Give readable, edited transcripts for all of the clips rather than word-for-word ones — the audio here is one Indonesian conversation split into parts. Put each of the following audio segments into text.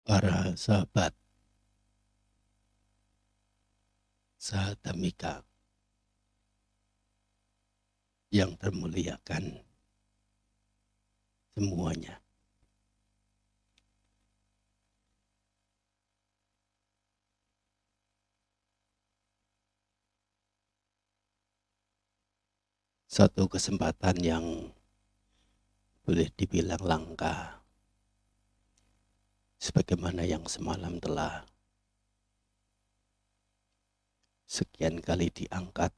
Para sahabat Sahatamika yang termuliakan semuanya. Satu kesempatan yang boleh dibilang langka, sebagaimana yang semalam telah sekian kali diangkat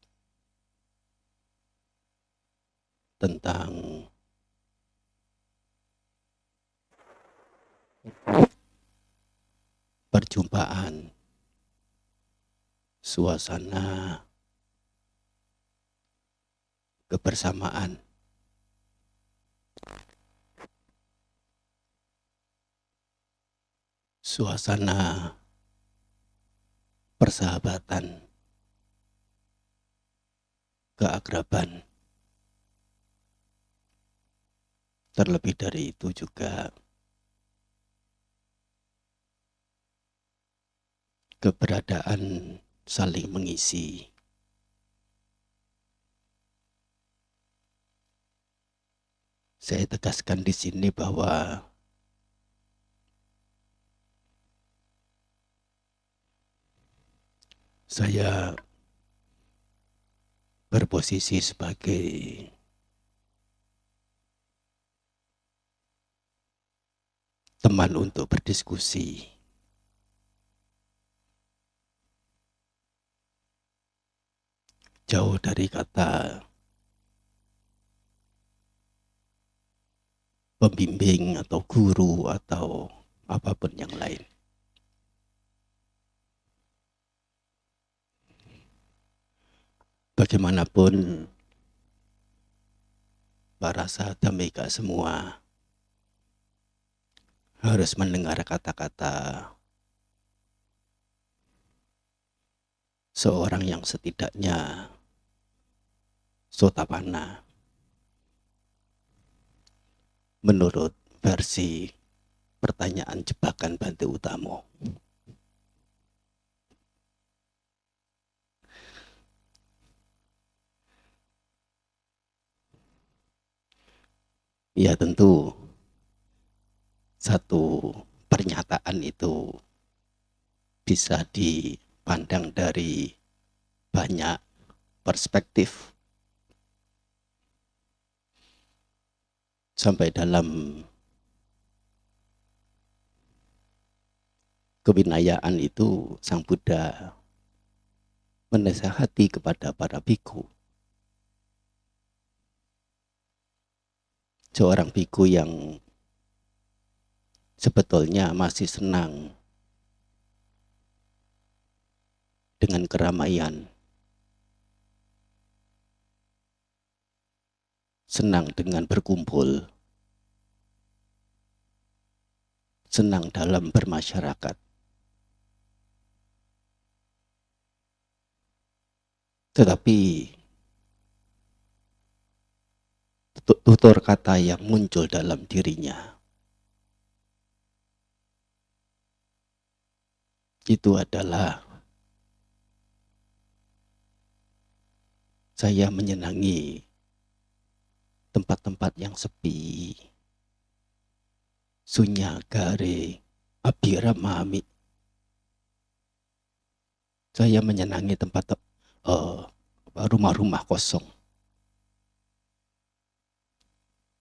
tentang perjumpaan, suasana kebersamaan, suasana persahabatan, keakraban. Terlebih dari itu juga keberadaan saling mengisi. Saya tegaskan di sini bahwa saya berposisi sebagai teman untuk berdiskusi. Jauh dari kata pembimbing atau guru atau apapun yang lain. Bagaimanapun para sahatamika semua harus mendengar kata-kata seorang yang setidaknya sotapanna menurut versi pertanyaan jebakan Bante Utamo. Ya tentu satu pernyataan itu bisa dipandang dari banyak perspektif. Sampai dalam kewinayaan itu Sang Buddha menasihati kepada para biku. Seorang biku yang sebetulnya masih senang dengan keramaian, senang dengan berkumpul, senang dalam bermasyarakat. Tetapi tutur kata yang muncul dalam dirinya itu adalah saya menyenangi tempat-tempat yang sepi, sunyagare abhiramami. Saya menyenangi tempat rumah-rumah kosong,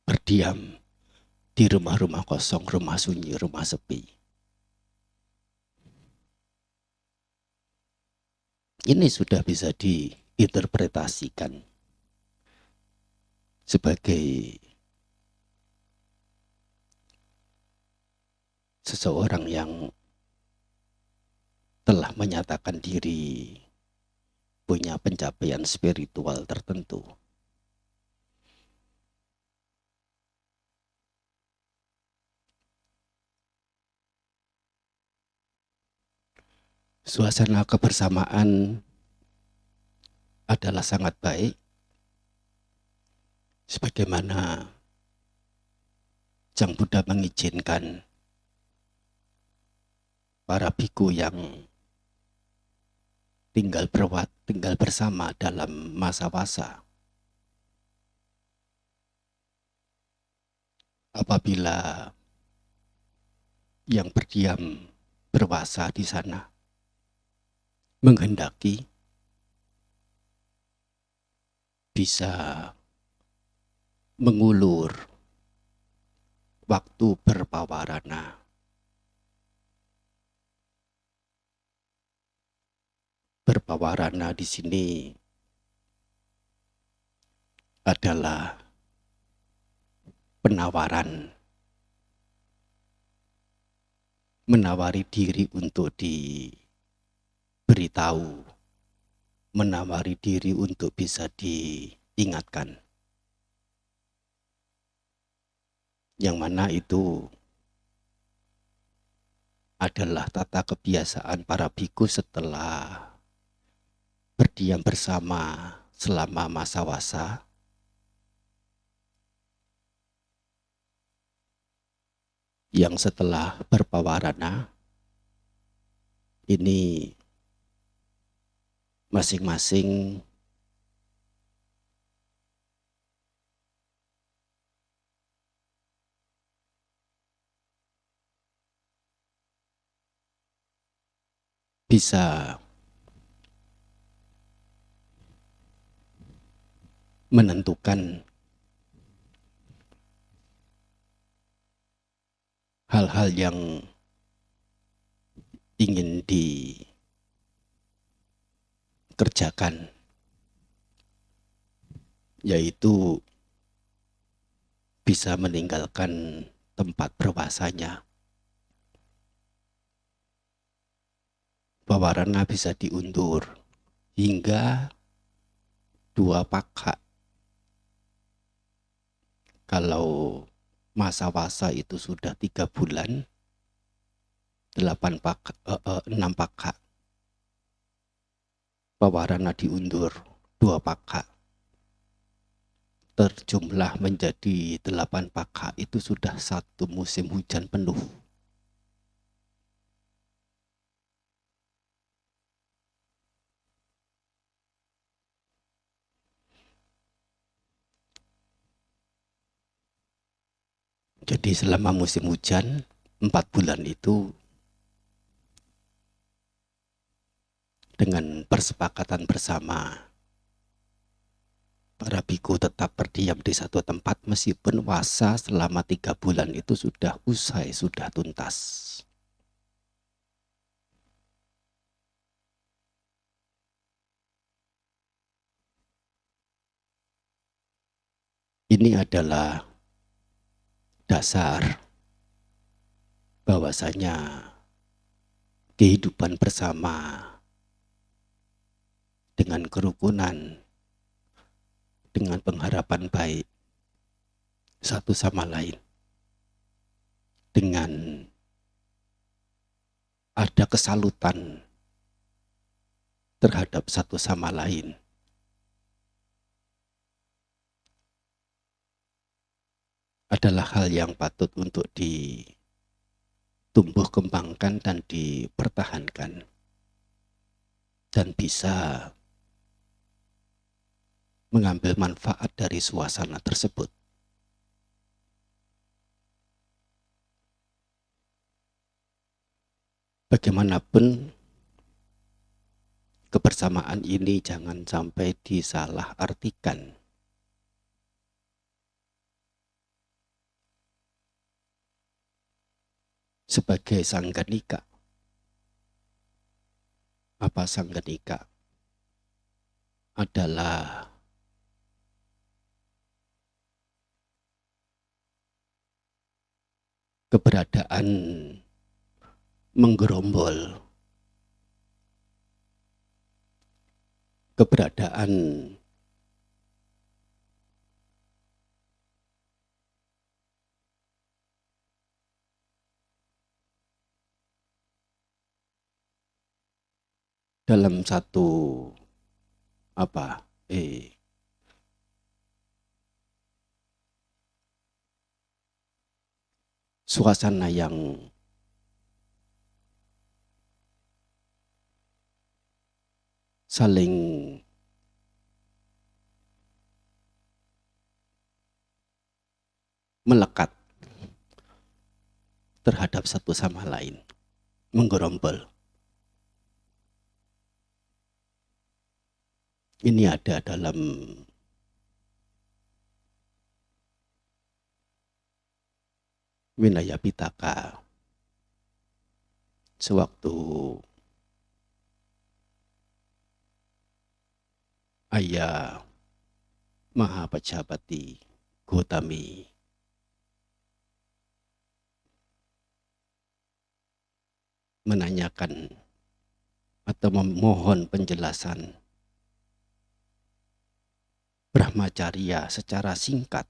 berdiam di rumah-rumah kosong, rumah sunyi, rumah sepi. Ini sudah bisa diinterpretasikan sebagai seseorang yang telah menyatakan diri punya pencapaian spiritual tertentu. Suasana kebersamaan adalah sangat baik, sebagaimana Sang Buddha mengizinkan para biku yang tinggal bersama dalam masa wasa. Apabila yang berdiam berwasa di sana menghendaki bisa mengulur waktu berpawarana. Berpawarana di sini adalah penawaran, menawari diri untuk diberitahu, menawari diri untuk bisa diingatkan. Yang mana itu adalah tata kebiasaan para biku setelah berdiam bersama selama masa wasa. Yang setelah berpawarana ini masing-masing bisa menentukan hal-hal yang ingin dikerjakan, yaitu bisa meninggalkan tempat berwasanya. Pawarana bisa diundur hingga 2 pakha. Kalau masa wasa itu sudah 3 bulan, 6 pakha. Pawarana diundur 2 pakha. Terjumlah menjadi 8 pakha, itu sudah 1 musim hujan penuh. Jadi selama musim hujan 4 bulan itu dengan persepakatan bersama para biku tetap berdiam di satu tempat meskipun wasa selama 3 bulan itu sudah usai, sudah tuntas. Ini adalah dasar bahwasanya kehidupan bersama dengan kerukunan, dengan pengharapan baik satu sama lain, dengan ada kesalutan terhadap satu sama lain, adalah hal yang patut untuk ditumbuh kembangkan dan dipertahankan, dan bisa mengambil manfaat dari suasana tersebut. Bagaimanapun kebersamaan ini jangan sampai disalahartikan sebagai sangganika. Apa sangganika? Adalah keberadaan menggerombol, keberadaan dalam satu suasana yang saling melekat terhadap satu sama lain, menggerombol. Ini ada dalam Winaya Pitaka. Sewaktu Ayah Mahapajapati Gotami menanyakan atau memohon penjelasan Brahmacharya secara singkat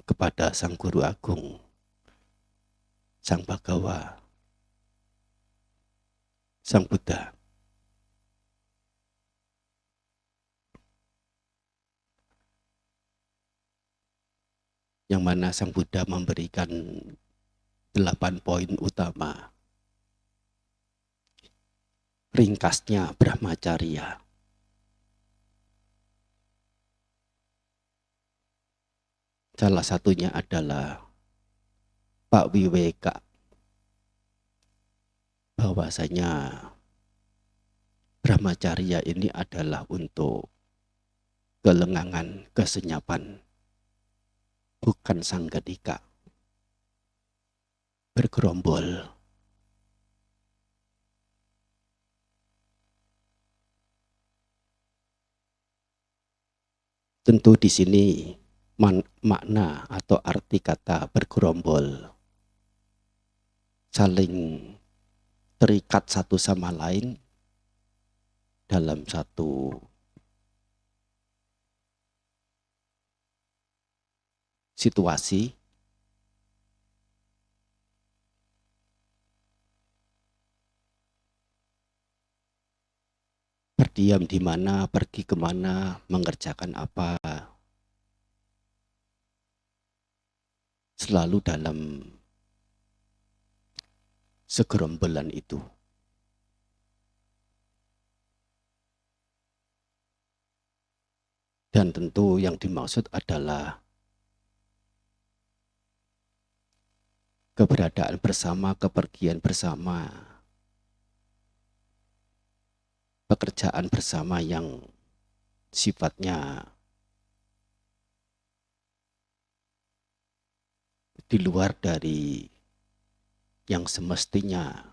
kepada Sang Guru Agung, Sang Bhagawa, Sang Buddha. Yang mana Sang Buddha memberikan 8 poin utama. Ringkasnya Brahmacharya. Salah satunya adalah Pak Wiweka, bahwasanya Brahmacharya ini adalah untuk kelengangan, kesenyapan, bukan sanggadika, bergerombol. Tentu di sini makna atau arti kata bergerombol saling terikat satu sama lain dalam satu situasi, berdiam di mana, pergi kemana, mengerjakan apa, selalu dalam segerombolan itu. Dan tentu yang dimaksud adalah keberadaan bersama, kepergian bersama, pekerjaan bersama yang sifatnya di luar dari yang semestinya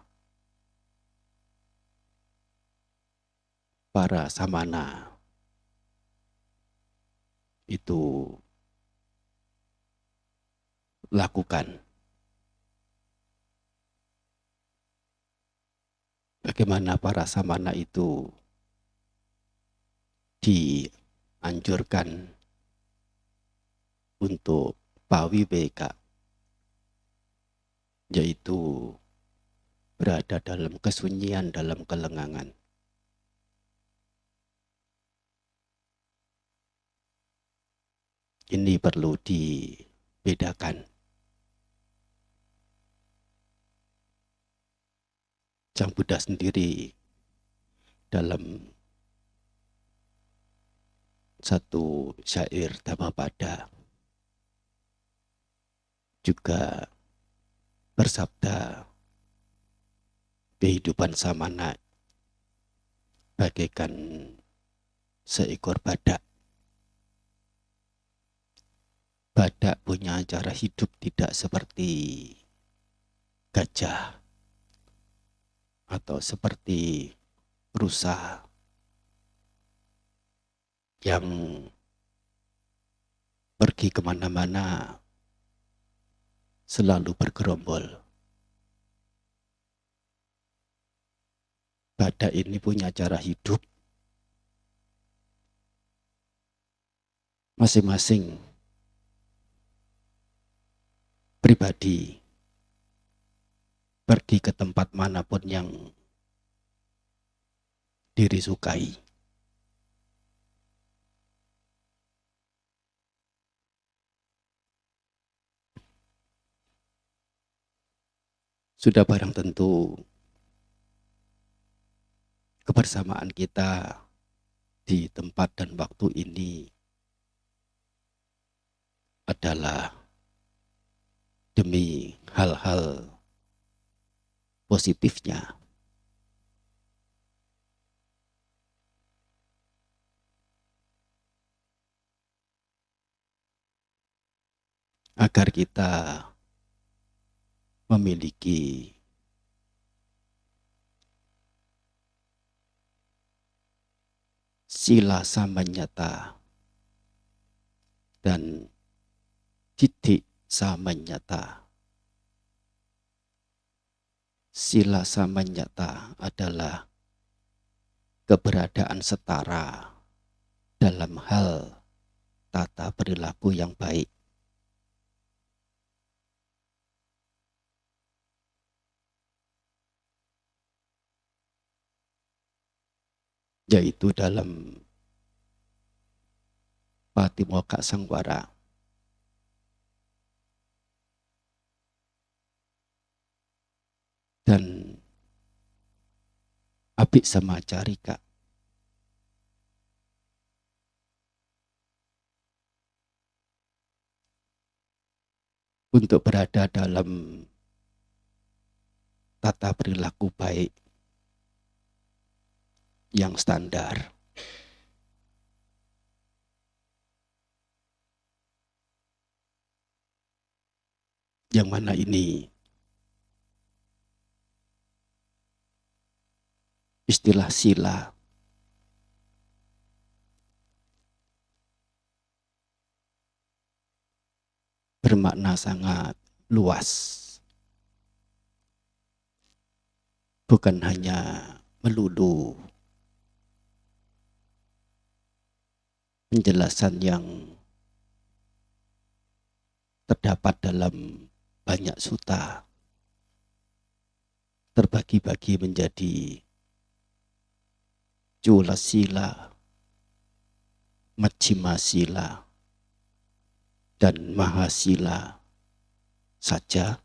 para samana itu lakukan. Bagaimana para samana itu dianjurkan untuk pawiweka, yaitu berada dalam kesunyian, dalam kelengangan. Ini perlu dibedakan. Sang Buddha sendiri dalam satu syair Dhammapada juga bersabda, kehidupan samana bagaikan seekor badak. Badak punya cara hidup tidak seperti gajah atau seperti rusa yang pergi kemana-mana selalu bergerombol. Badak ini punya cara hidup masing-masing pribadi, pergi ke tempat manapun yang diri sukai. Sudah barang tentu kebersamaan kita di tempat dan waktu ini adalah demi hal-hal positifnya, agar kita memiliki sila samanyata dan titik samanyata. Sila samanyata adalah keberadaan setara dalam hal tata perilaku yang baik, yaitu dalam Patimokkha Sangwara. Dan Abhisamacarika. Untuk berada dalam tata perilaku baik yang standar, yang mana ini istilah sila bermakna sangat luas, bukan hanya melulu penjelasan yang terdapat dalam banyak sutta, terbagi-bagi menjadi Cula sila, Majjhima sila, dan Mahasila saja,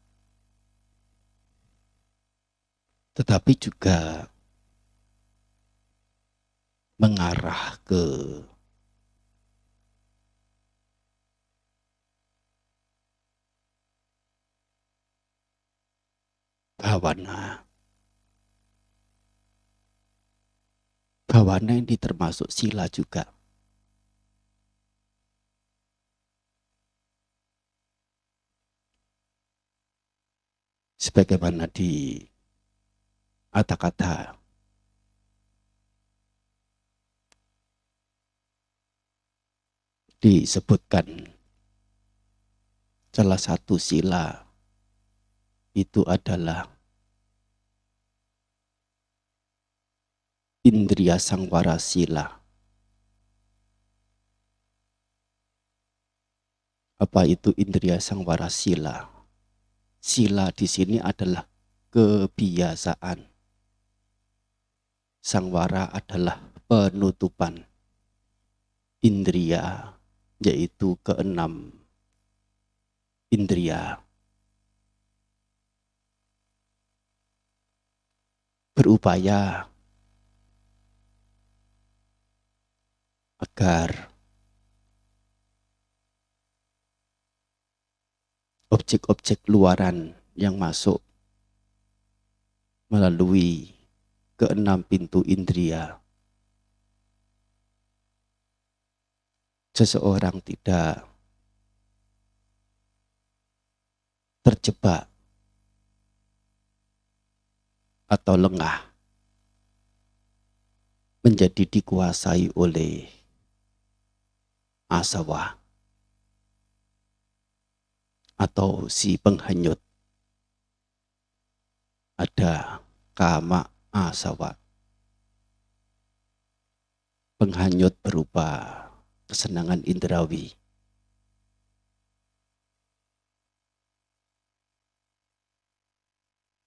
tetapi juga mengarah ke bhavana. Bhavana ini termasuk sila juga. Sebagaimana di Atthakatha disebutkan salah satu sila itu adalah Indriya Sangwara sila. Apa itu Indriya Sangwara sila? Sila di sini adalah kebiasaan. Sangwara adalah penutupan. Indriya yaitu keenam indriya. Berupaya agar objek-objek luaran yang masuk melalui keenam pintu indriya, seseorang tidak terjebak atau lengah menjadi dikuasai oleh asawa atau si penghanyut. Ada kama asawa, penghanyut berupa kesenangan indrawi.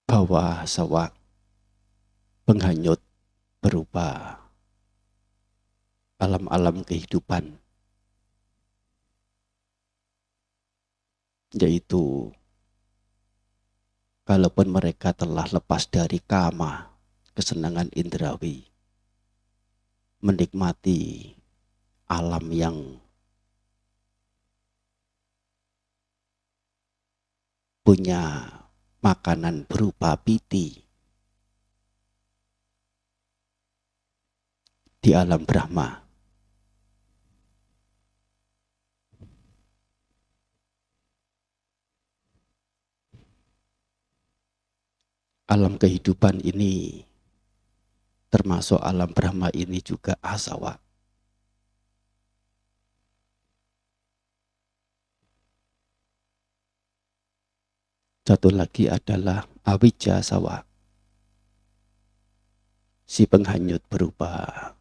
Bhava asawa, penghanyut berupa alam-alam kehidupan, yaitu kalaupun mereka telah lepas dari kama, kesenangan indrawi, menikmati alam yang punya makanan berupa piti di alam Brahma. Alam kehidupan ini, termasuk alam Brahma ini juga asawa. Satu lagi adalah awija sawa, si penghanyut berupa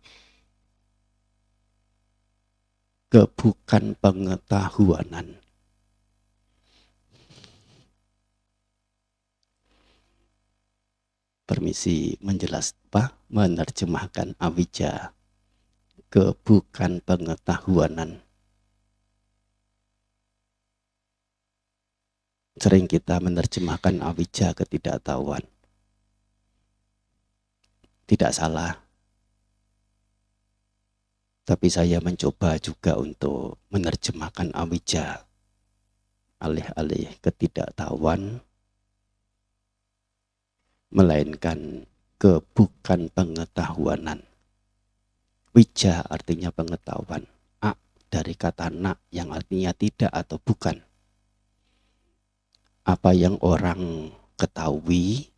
kebukan pengetahuanan. Permisi menerjemahkan awija, kebukan pengetahuanan. Sering kita menerjemahkan awija ketidaktahuan. Tidak salah. Tapi saya mencoba juga untuk menerjemahkan awija alih-alih ketidaktahuan, melainkan kebukan pengetahuanan. Wija artinya pengetahuan. A dari kata na yang artinya tidak atau bukan. Apa yang orang ketahui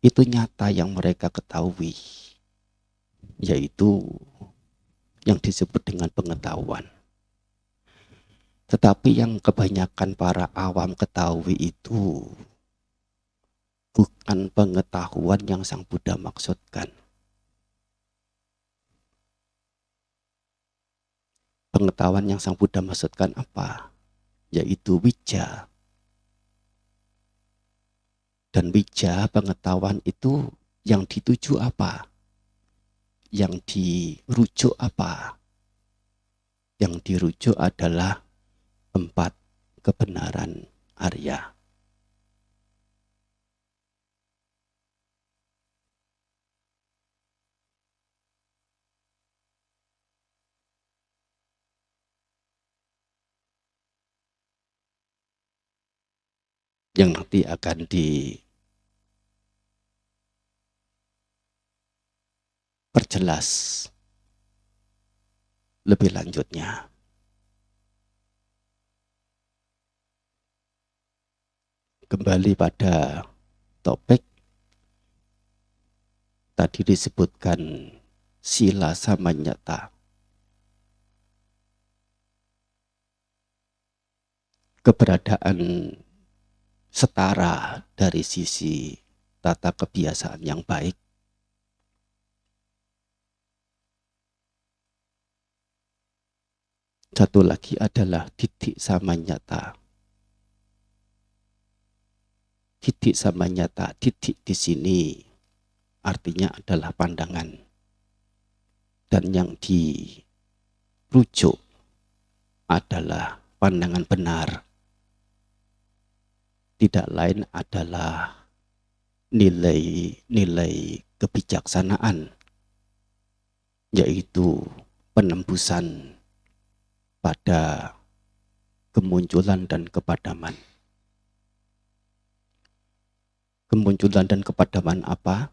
itu nyata yang mereka ketahui, yaitu yang disebut dengan pengetahuan. Tetapi yang kebanyakan para awam ketahui itu bukan pengetahuan yang Sang Buddha maksudkan. Pengetahuan yang Sang Buddha maksudkan apa? Yaitu wija. Dan wija, pengetahuan itu yang dituju apa? Yang dirujuk apa? Yang dirujuk adalah 4 kebenaran Arya. Yang nanti akan diperjelas lebih lanjutnya. Kembali pada topik tadi disebutkan sila samanyata. Keberadaan setara dari sisi tata kebiasaan yang baik. Satu lagi adalah didik samanyata. Didik samanyata, didik di sini artinya adalah pandangan. Dan yang dirujuk adalah pandangan benar. Tidak lain adalah nilai-nilai kebijaksanaan, yaitu penembusan pada kemunculan dan kepadaman. Kemunculan dan kepadaman apa?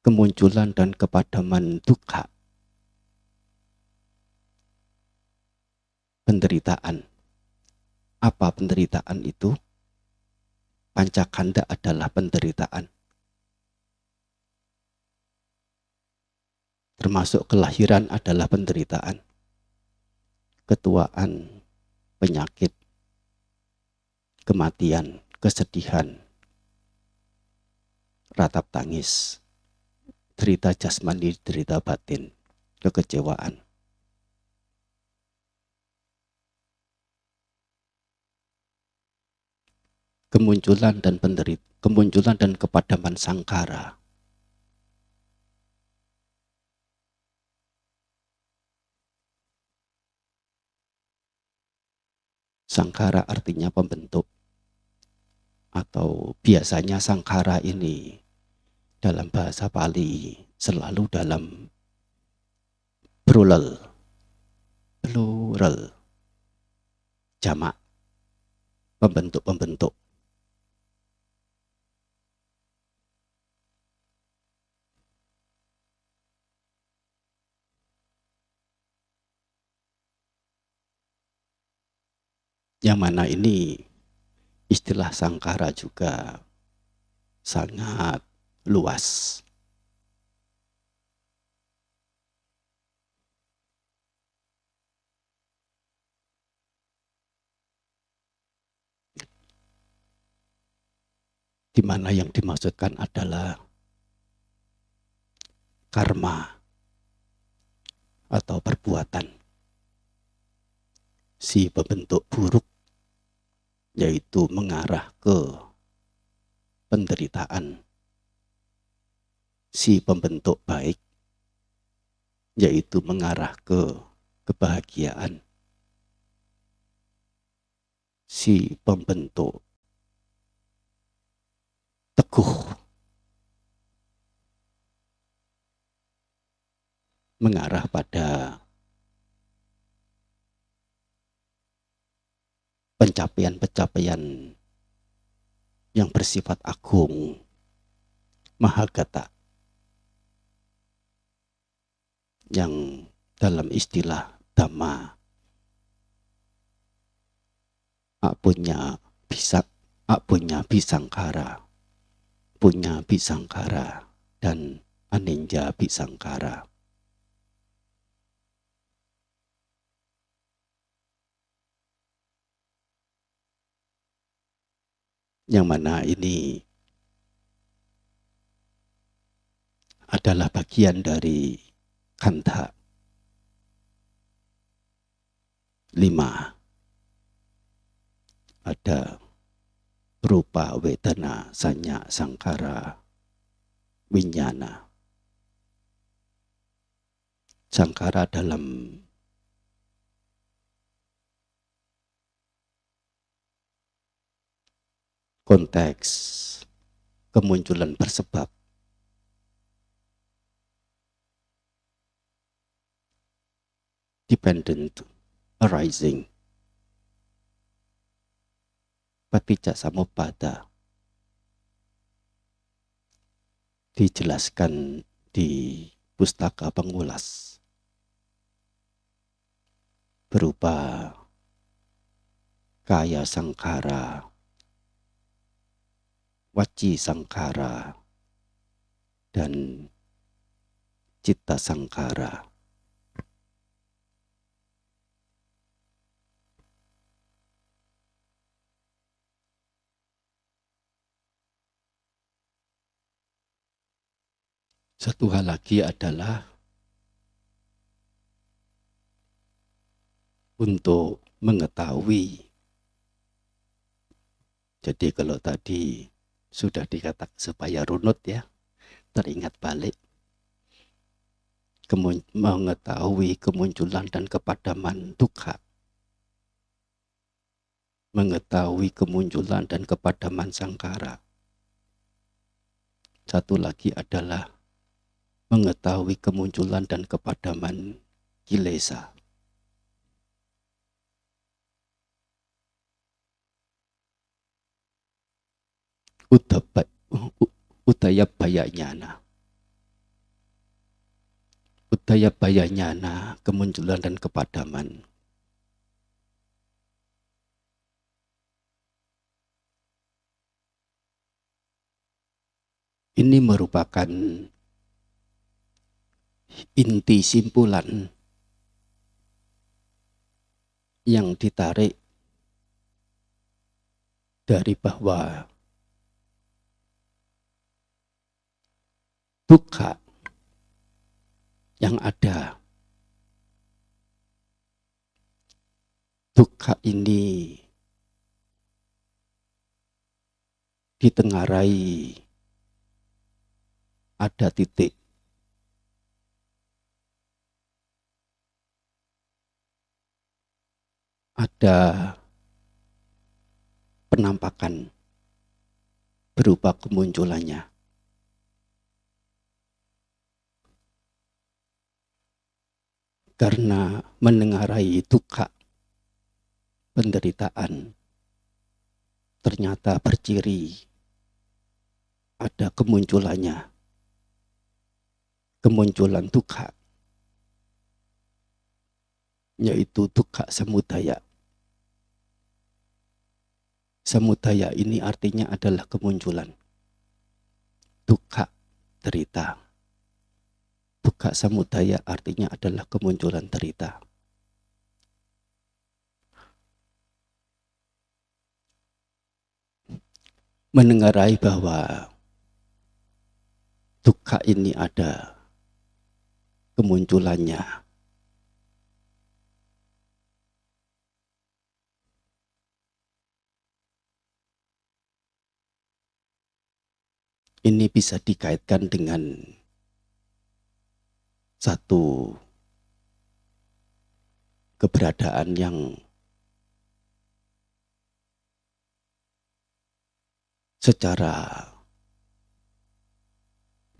Kemunculan dan kepadaman dukkha, penderitaan. Apa penderitaan itu? Pancakanda adalah penderitaan. Termasuk kelahiran adalah penderitaan. Ketuaan, penyakit, kematian, kesedihan, ratap tangis, derita jasmani, derita batin, kekecewaan. Kemunculan dan kepadaman sangkara. Sangkara artinya pembentuk, atau biasanya sangkara ini dalam bahasa Pali selalu dalam plural, jamak, pembentuk-pembentuk. Yang mana ini istilah sangkara juga sangat luas. Di mana yang dimaksudkan adalah karma atau perbuatan si pembentuk buruk, yaitu mengarah ke penderitaan. Si pembentuk baik, yaitu mengarah ke kebahagiaan. Si pembentuk teguh mengarah pada pencapaian-pencapaian yang bersifat agung, mahagata, yang dalam istilah Dhamma punya bisangkara, punya bisangkara, dan aninja bisangkara. Yang mana ini adalah bagian dari khandha 5. Ada rupa, wedana, sanya, sangkara, winyana. Sangkara dalam konteks kemunculan bersebab, dependent arising, paticca samuppada, dijelaskan di pustaka pengulas berupa kaya sangkara, waci sangkara, dan citta sangkara. Satu hal lagi adalah untuk mengetahui. Jadi kalau tadi sudah dikatakan supaya runut ya, teringat balik, mengetahui kemunculan dan kepadaman dukkha, mengetahui kemunculan dan kepadaman sangkara. Satu lagi adalah mengetahui kemunculan dan kepadaman kilesa. Udaya bayanyana. Udaya bayanyana, kemunculan dan kepadaman. Ini merupakan inti simpulan yang ditarik dari bahwa dukkha yang ada, dukkha ini ditengarai ada titik ada penampakan berupa kemunculannya. Karena menengarai duka, penderitaan, ternyata berciri ada kemunculan duka, yaitu duka samudaya. Samudaya ini artinya adalah kemunculan. Duka, derita. Duka samudaya artinya adalah kemunculan derita. Menengarai bahwa duka ini ada kemunculannya, ini bisa dikaitkan dengan satu keberadaan yang secara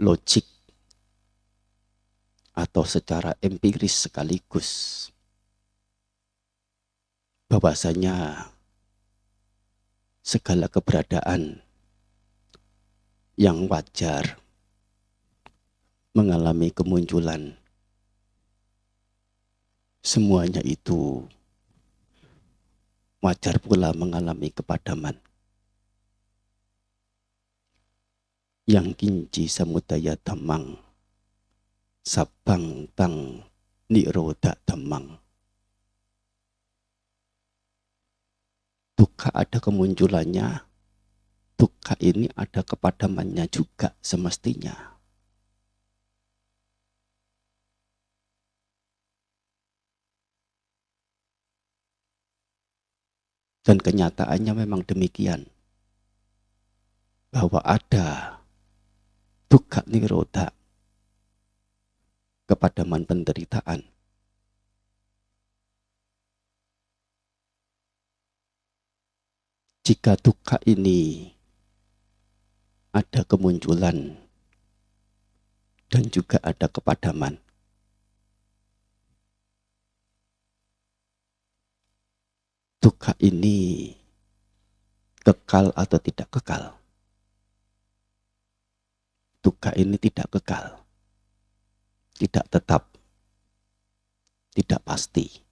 logik atau secara empiris sekaligus, bahwasanya segala keberadaan yang wajar mengalami kemunculan, semuanya itu wajar pula mengalami kepadaman. Yang kinci samudaya dhammang, sabang tang nirodha dhammang. Duka ada kemunculannya, duka ini ada kepadamannya juga semestinya. Dan kenyataannya memang demikian, bahwa ada duka nirodha, kepadaman penderitaan. Jika duka ini ada kemunculan dan juga ada kepadaman, duka ini kekal atau tidak kekal? Duka ini tidak kekal, tidak tetap, tidak pasti.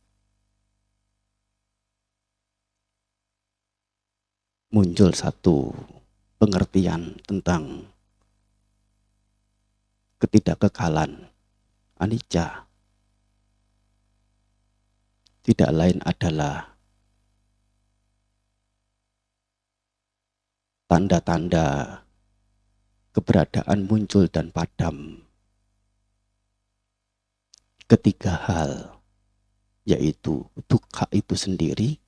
Muncul satu pengertian tentang ketidakkekalan, anicca. Tidak lain adalah tanda-tanda keberadaan muncul dan padam ketiga hal, yaitu duka itu sendiri,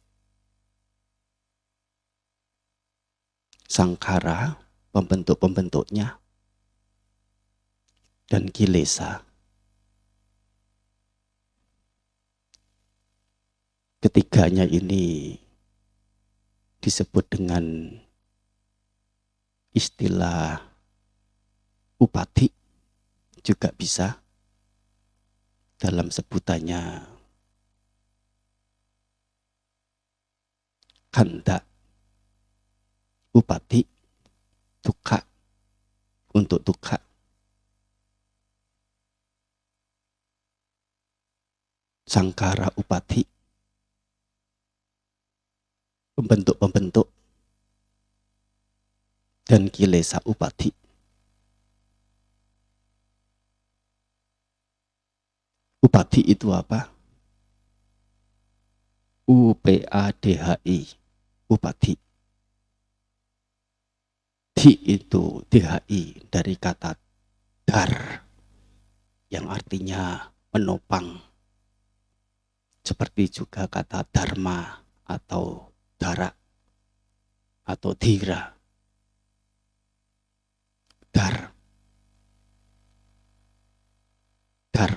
sangkara, pembentuk-pembentuknya, dan kilesa. Ketiganya ini disebut dengan istilah upati, juga bisa dalam sebutannya khandha upati, dukkha untuk dukkha, sangkara upati, pembentuk-pembentuk, dan kilesa upati. Upati itu apa? UPADHI, upati. Di itu DHI dari kata dar, yang artinya menopang. Seperti juga kata dharma atau dara atau dhira. Dar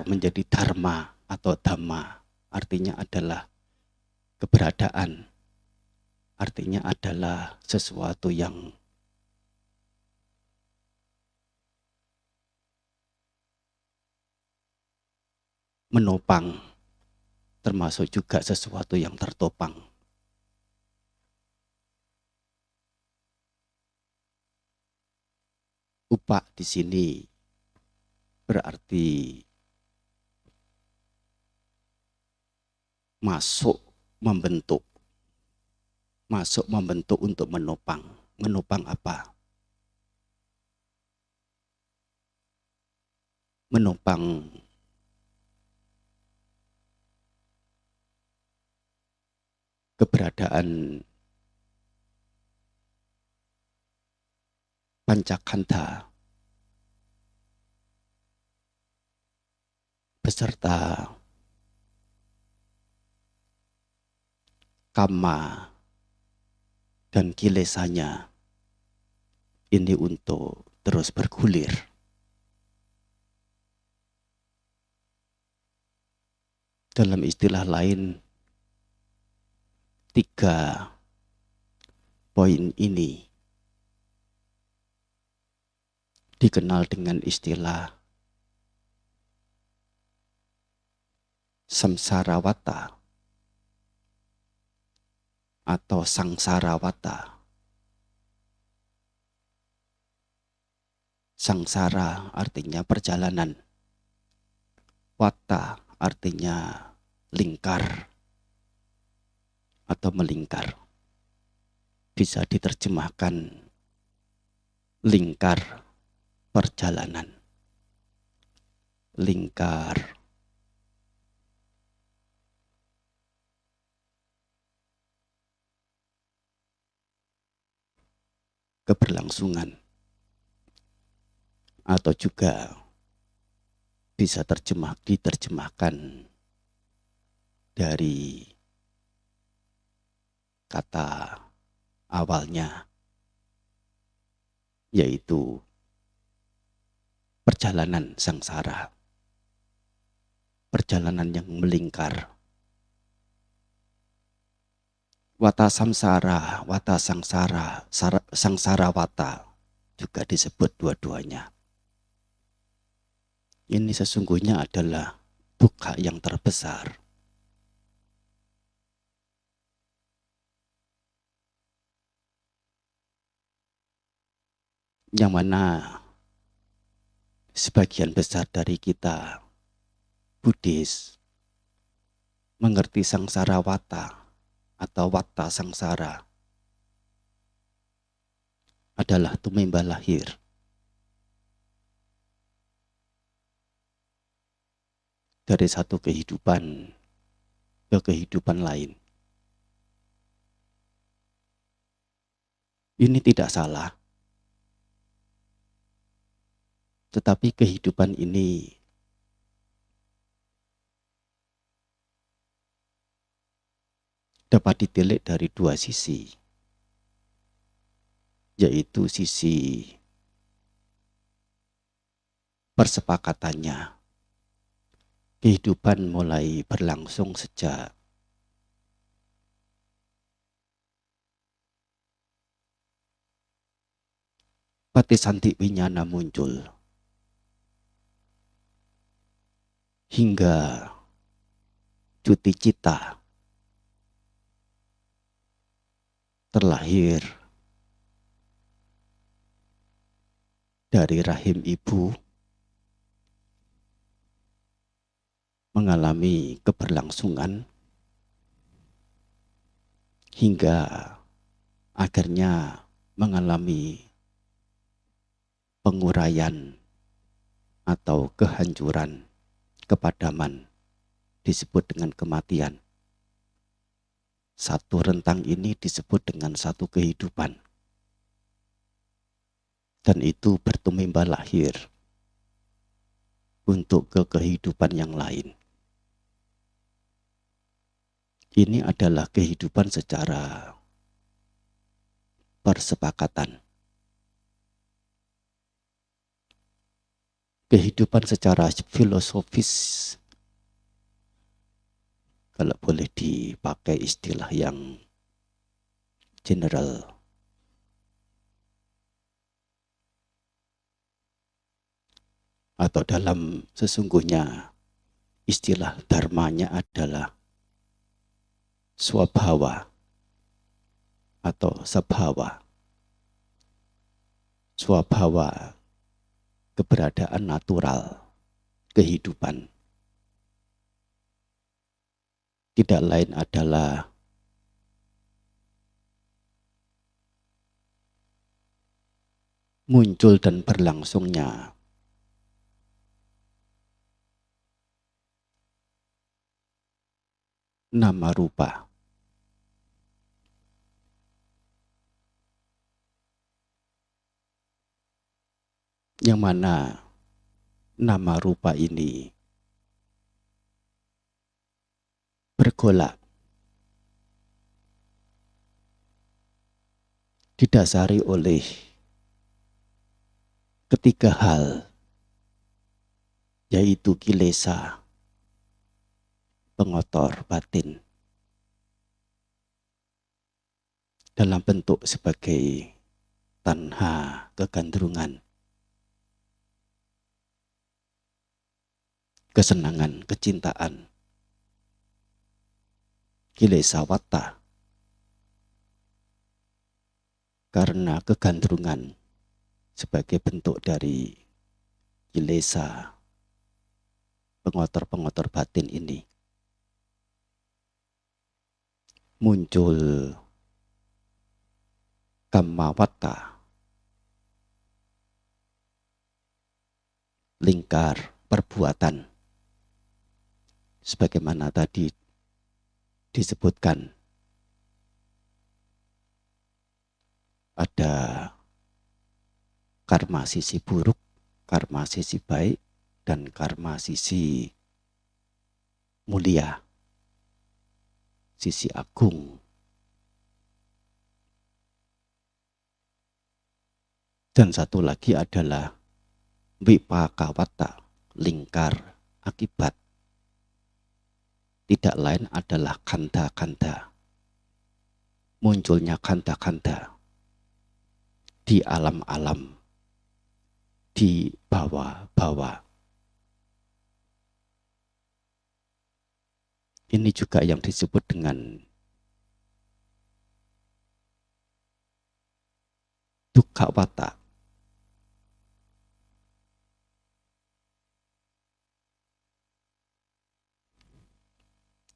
menjadi dharma atau dhamma, artinya adalah keberadaan, artinya adalah sesuatu yang menopang termasuk juga sesuatu yang tertopang. Upak di sini berarti masuk membentuk. Masuk membentuk untuk menopang. Menopang apa? Menopang keberadaan Pancakanta beserta kama dan kilesanya ini untuk terus bergulir. Dalam istilah lain, 3 poin ini dikenal dengan istilah samsarawata atau sangsarawata. Sangsara artinya perjalanan, wata artinya lingkar atau melingkar. Bisa diterjemahkan lingkar perjalanan. Lingkar keberlangsungan, atau juga bisa diterjemahkan dari kata awalnya, yaitu perjalanan sangsara, perjalanan yang melingkar. Wata samsara, wata sangsara, sangsara wata juga disebut dua-duanya. Ini sesungguhnya adalah duka yang terbesar. Yang mana sebagian besar dari kita Buddhis mengerti sangsara wata atau wata sangsara adalah tumimba lahir. Dari satu kehidupan ke kehidupan lain. Ini tidak salah. Tetapi kehidupan ini dapat ditilik dari 2 sisi, yaitu sisi persepakatannya. Kehidupan mulai berlangsung sejak Patisanti Winyana muncul hingga Cuti Cita terlahir dari rahim ibu, mengalami keberlangsungan hingga akhirnya mengalami penguraian atau kehancuran, kepadaman, disebut dengan kematian. Satu rentang ini disebut dengan satu kehidupan. Dan itu bertumimba lahir untuk kehidupan yang lain. Ini adalah kehidupan secara persepakatan. Kehidupan secara filosofis, kalau boleh dipakai istilah yang general, atau dalam sesungguhnya istilah dharmanya adalah swabhawa atau sabhawa. Swabhawa, keberadaan natural, kehidupan. Tidak lain adalah muncul dan berlangsungnya nama rupa. Yang mana nama rupa ini bergolak, didasari oleh ketiga hal, yaitu kilesa, pengotor batin, dalam bentuk sebagai tanha, kegandrungan, kesenangan, kecintaan, kilesa watta, karena kegandrungan sebagai bentuk dari kilesa, pengotor-pengotor batin ini, muncul kamma watta, lingkar perbuatan, sebagaimana tadi disebutkan ada karma sisi buruk, karma sisi baik, dan karma sisi mulia, sisi agung. Dan satu lagi adalah vipaka watta, lingkar akibat. Tidak lain adalah khandha-khandha, munculnya khandha-khandha di alam-alam, di bawah-bawah. Ini juga yang disebut dengan dukkha watta.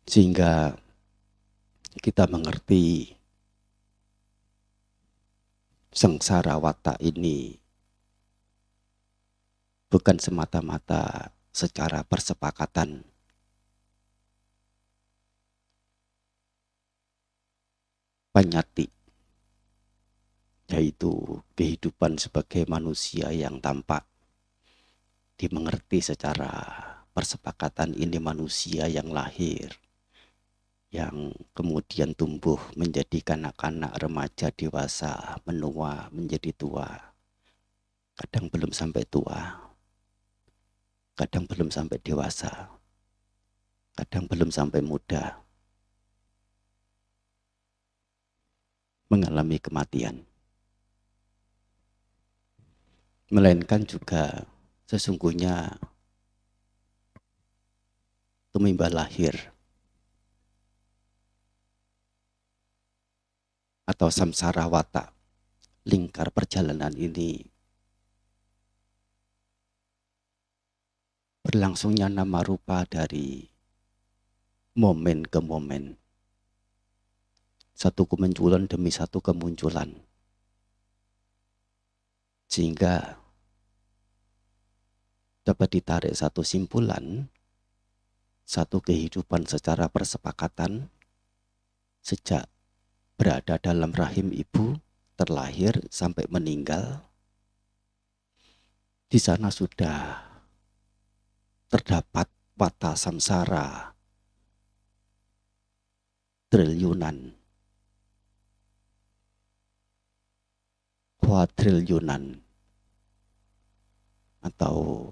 Sehingga kita mengerti sengsara watta ini bukan semata-mata secara persepakatan, panyati, yaitu kehidupan sebagai manusia yang tampak, dimengerti secara persepakatan ini manusia yang lahir, yang kemudian tumbuh menjadi kanak-kanak, remaja, dewasa, menua, menjadi tua. Kadang belum sampai tua, kadang belum sampai dewasa, kadang belum sampai muda, mengalami kematian. Melainkan juga sesungguhnya tumimba lahir atau samsara watta, lingkar perjalanan ini, berlangsungnya nama rupa dari momen ke momen, satu kemunculan demi satu kemunculan, sehingga dapat ditarik satu simpulan, satu kehidupan secara persepakatan sejak berada dalam rahim ibu, terlahir sampai meninggal. Di sana sudah terdapat watta samsara triliunan, kuadriliunan, atau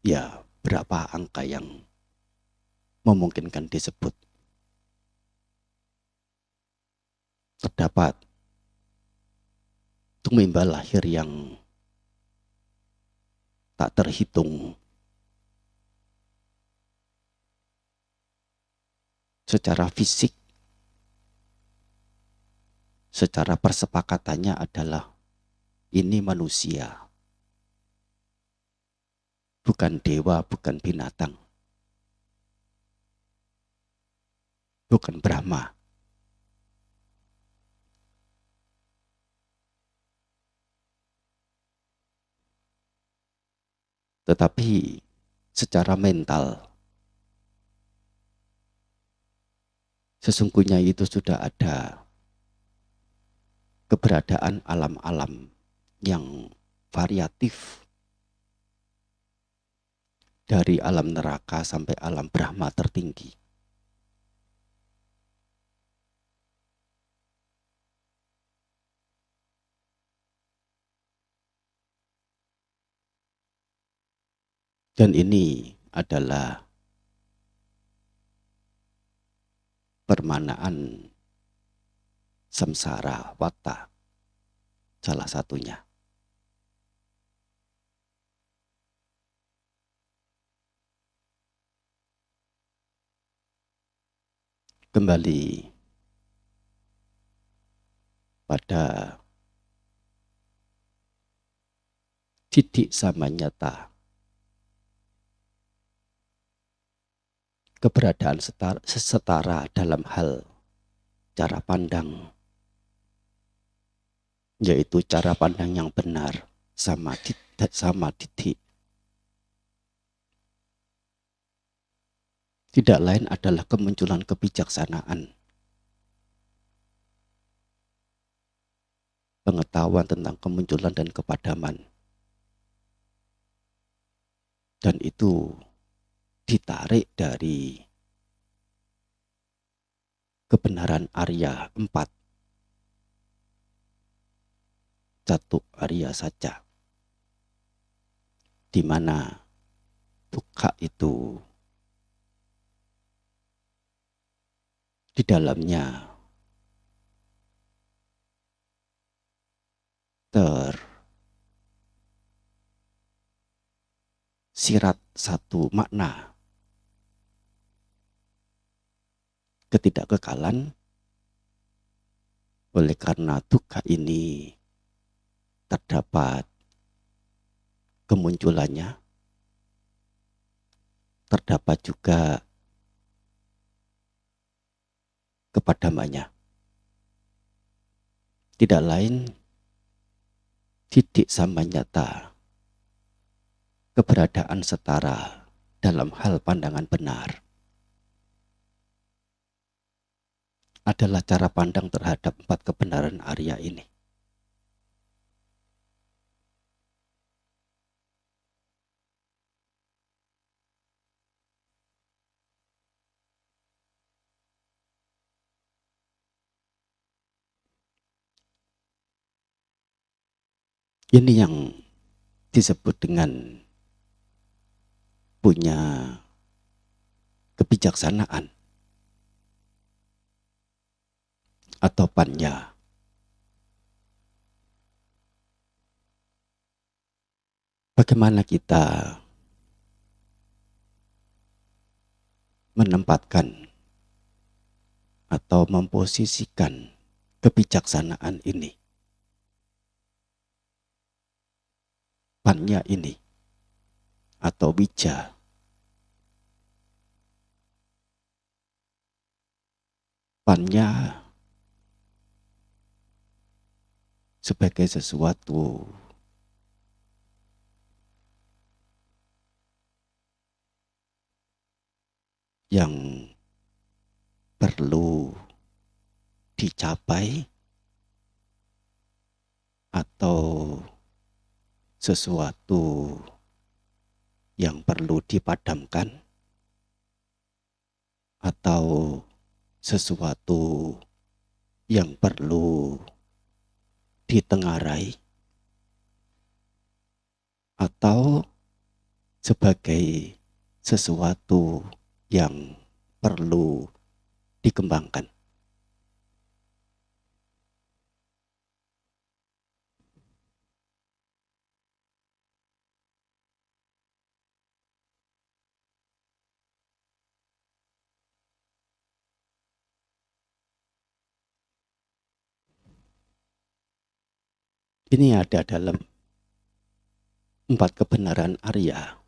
ya berapa angka yang memungkinkan disebut. Terdapat tumimba lahir yang tak terhitung secara fisik, secara persepakatannya adalah ini manusia, bukan dewa, bukan binatang, bukan Brahma. Tetapi secara mental, sesungguhnya itu sudah ada keberadaan alam-alam yang variatif, dari alam neraka sampai alam Brahma tertinggi. Dan ini adalah permanaan samsara wata, salah satunya. Kembali pada titik sama nyata, keberadaan setara dalam hal cara pandang, yaitu cara pandang yang benar sama titik. Tidak lain adalah kemunculan kebijaksanaan, pengetahuan tentang kemunculan dan kepadaman. Dan itu ditarik dari kebenaran Arya 4, satu Arya saja, di mana dukkha itu di dalamnya tersirat satu makna ketidakkekalan. Oleh karena dukkha ini terdapat kemunculannya, terdapat juga kepadamannya. Tidak lain titik sama nyata, keberadaan setara dalam hal pandangan benar, adalah cara pandang terhadap 4 kebenaran Arya ini. Ini yang disebut dengan punya kebijaksanaan atau panya. Bagaimana kita menempatkan atau memposisikan kebijaksanaan ini, panya ini, atau bija, panya sebagai sesuatu yang perlu dicapai atau sesuatu yang perlu dipadamkan atau sesuatu yang perlu ditengarai atau sebagai sesuatu yang perlu dikembangkan. Ini ada dalam 4 kebenaran Arya,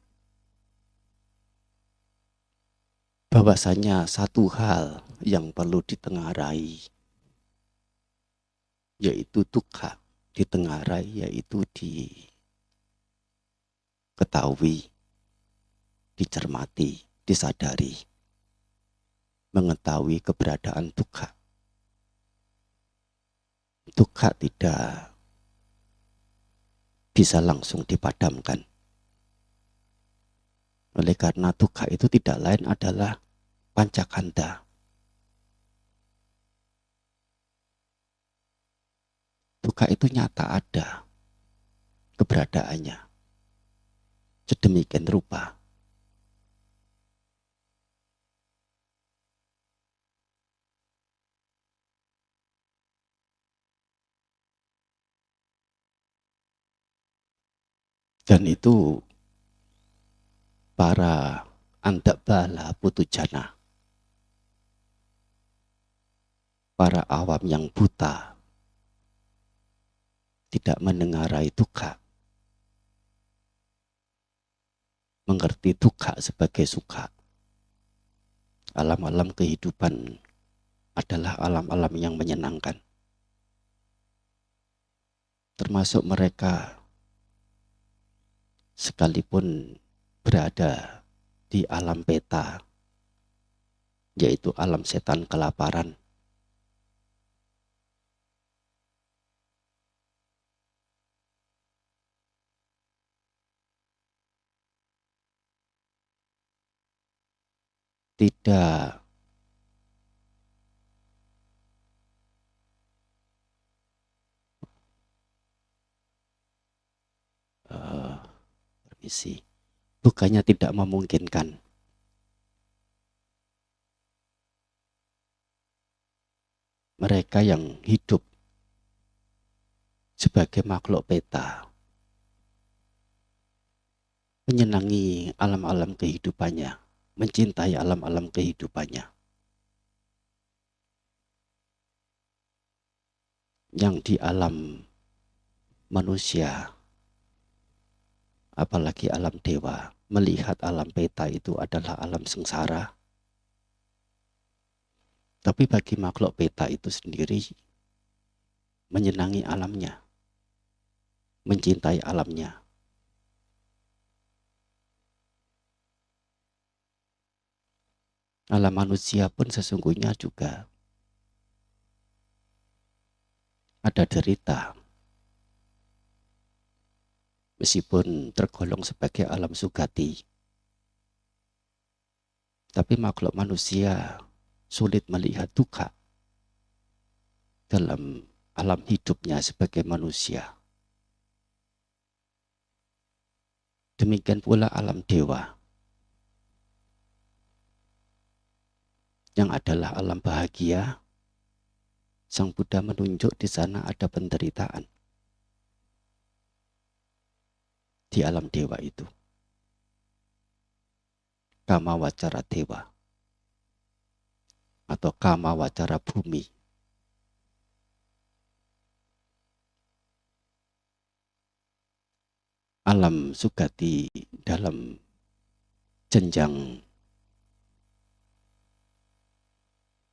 bahwasanya satu hal yang perlu ditengarai, yaitu dukkha. Ditengarai yaitu diketahui, dicermati, disadari, mengetahui keberadaan dukkha. Dukkha tidak bisa langsung dipadamkan. Oleh karena dukkha itu tidak lain adalah pancakanda. Dukkha itu nyata ada keberadaannya. Sedemikian rupa. Dan itu para andakbala putujana, para awam yang buta, tidak mendengarai dukkha, mengerti dukkha sebagai sukha. Alam-alam kehidupan adalah alam-alam yang menyenangkan. Termasuk mereka sekalipun berada di alam peta, yaitu alam setan kelaparan, tidak permisi, bukannya tidak memungkinkan. Mereka yang hidup sebagai makhluk peta, menyenangi alam-alam kehidupannya, mencintai alam-alam kehidupannya. Yang di alam manusia, apalagi alam dewa, melihat alam peta itu adalah alam sengsara. Tapi bagi makhluk peta itu sendiri, menyenangi alamnya, mencintai alamnya. Alam manusia pun sesungguhnya juga ada derita, meskipun tergolong sebagai alam sugati. Tapi makhluk manusia sulit melihat dukkha dalam alam hidupnya sebagai manusia. Demikian pula alam dewa, yang adalah alam bahagia. Sang Buddha menunjuk di sana ada penderitaan di alam dewa itu. Kama wacara dewa atau kama wacara bumi. Alam sugati dalam jenjang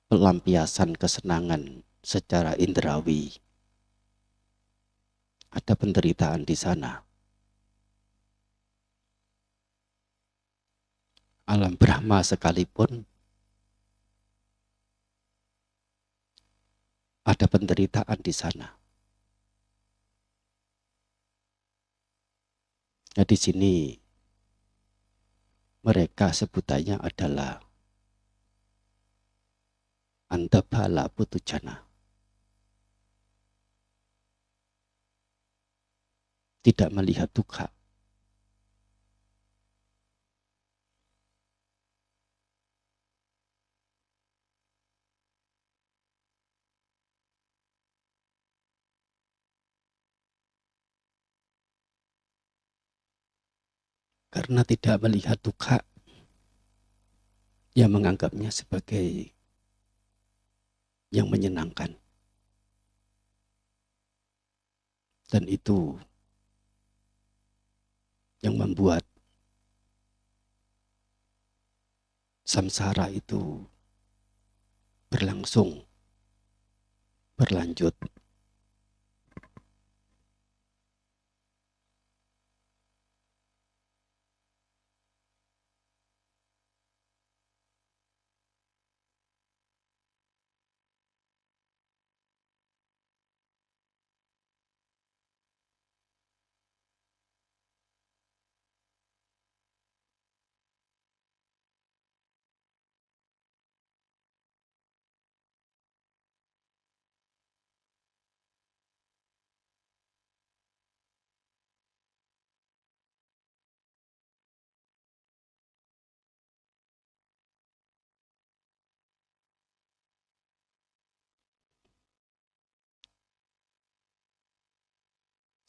pelampiasan kesenangan secara indrawi. Ada penderitaan di sana. Alam Brahma sekalipun ada penderitaan di sana. Nah, di sini mereka sebutannya adalah andabala putujana. Tidak melihat dukkha. Karena tidak melihat dukkha, ia menganggapnya sebagai yang menyenangkan. Dan itu yang membuat samsara itu berlangsung, berlanjut.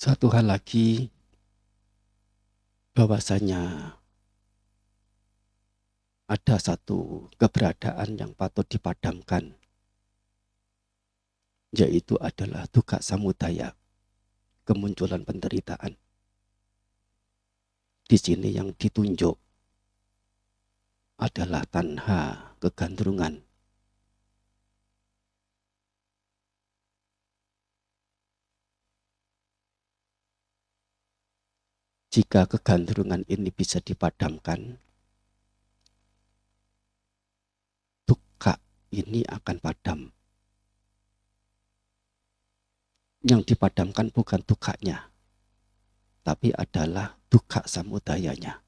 Satu hal lagi, bahwasanya ada satu keberadaan yang patut dipadamkan, yaitu adalah dukkha samudaya, kemunculan penderitaan. Di sini yang ditunjuk adalah tanha, kegandrungan. Jika kegandrungan ini bisa dipadamkan, dukkha ini akan padam. Yang dipadamkan bukan dukkhanya, tapi adalah dukkha samudayanya.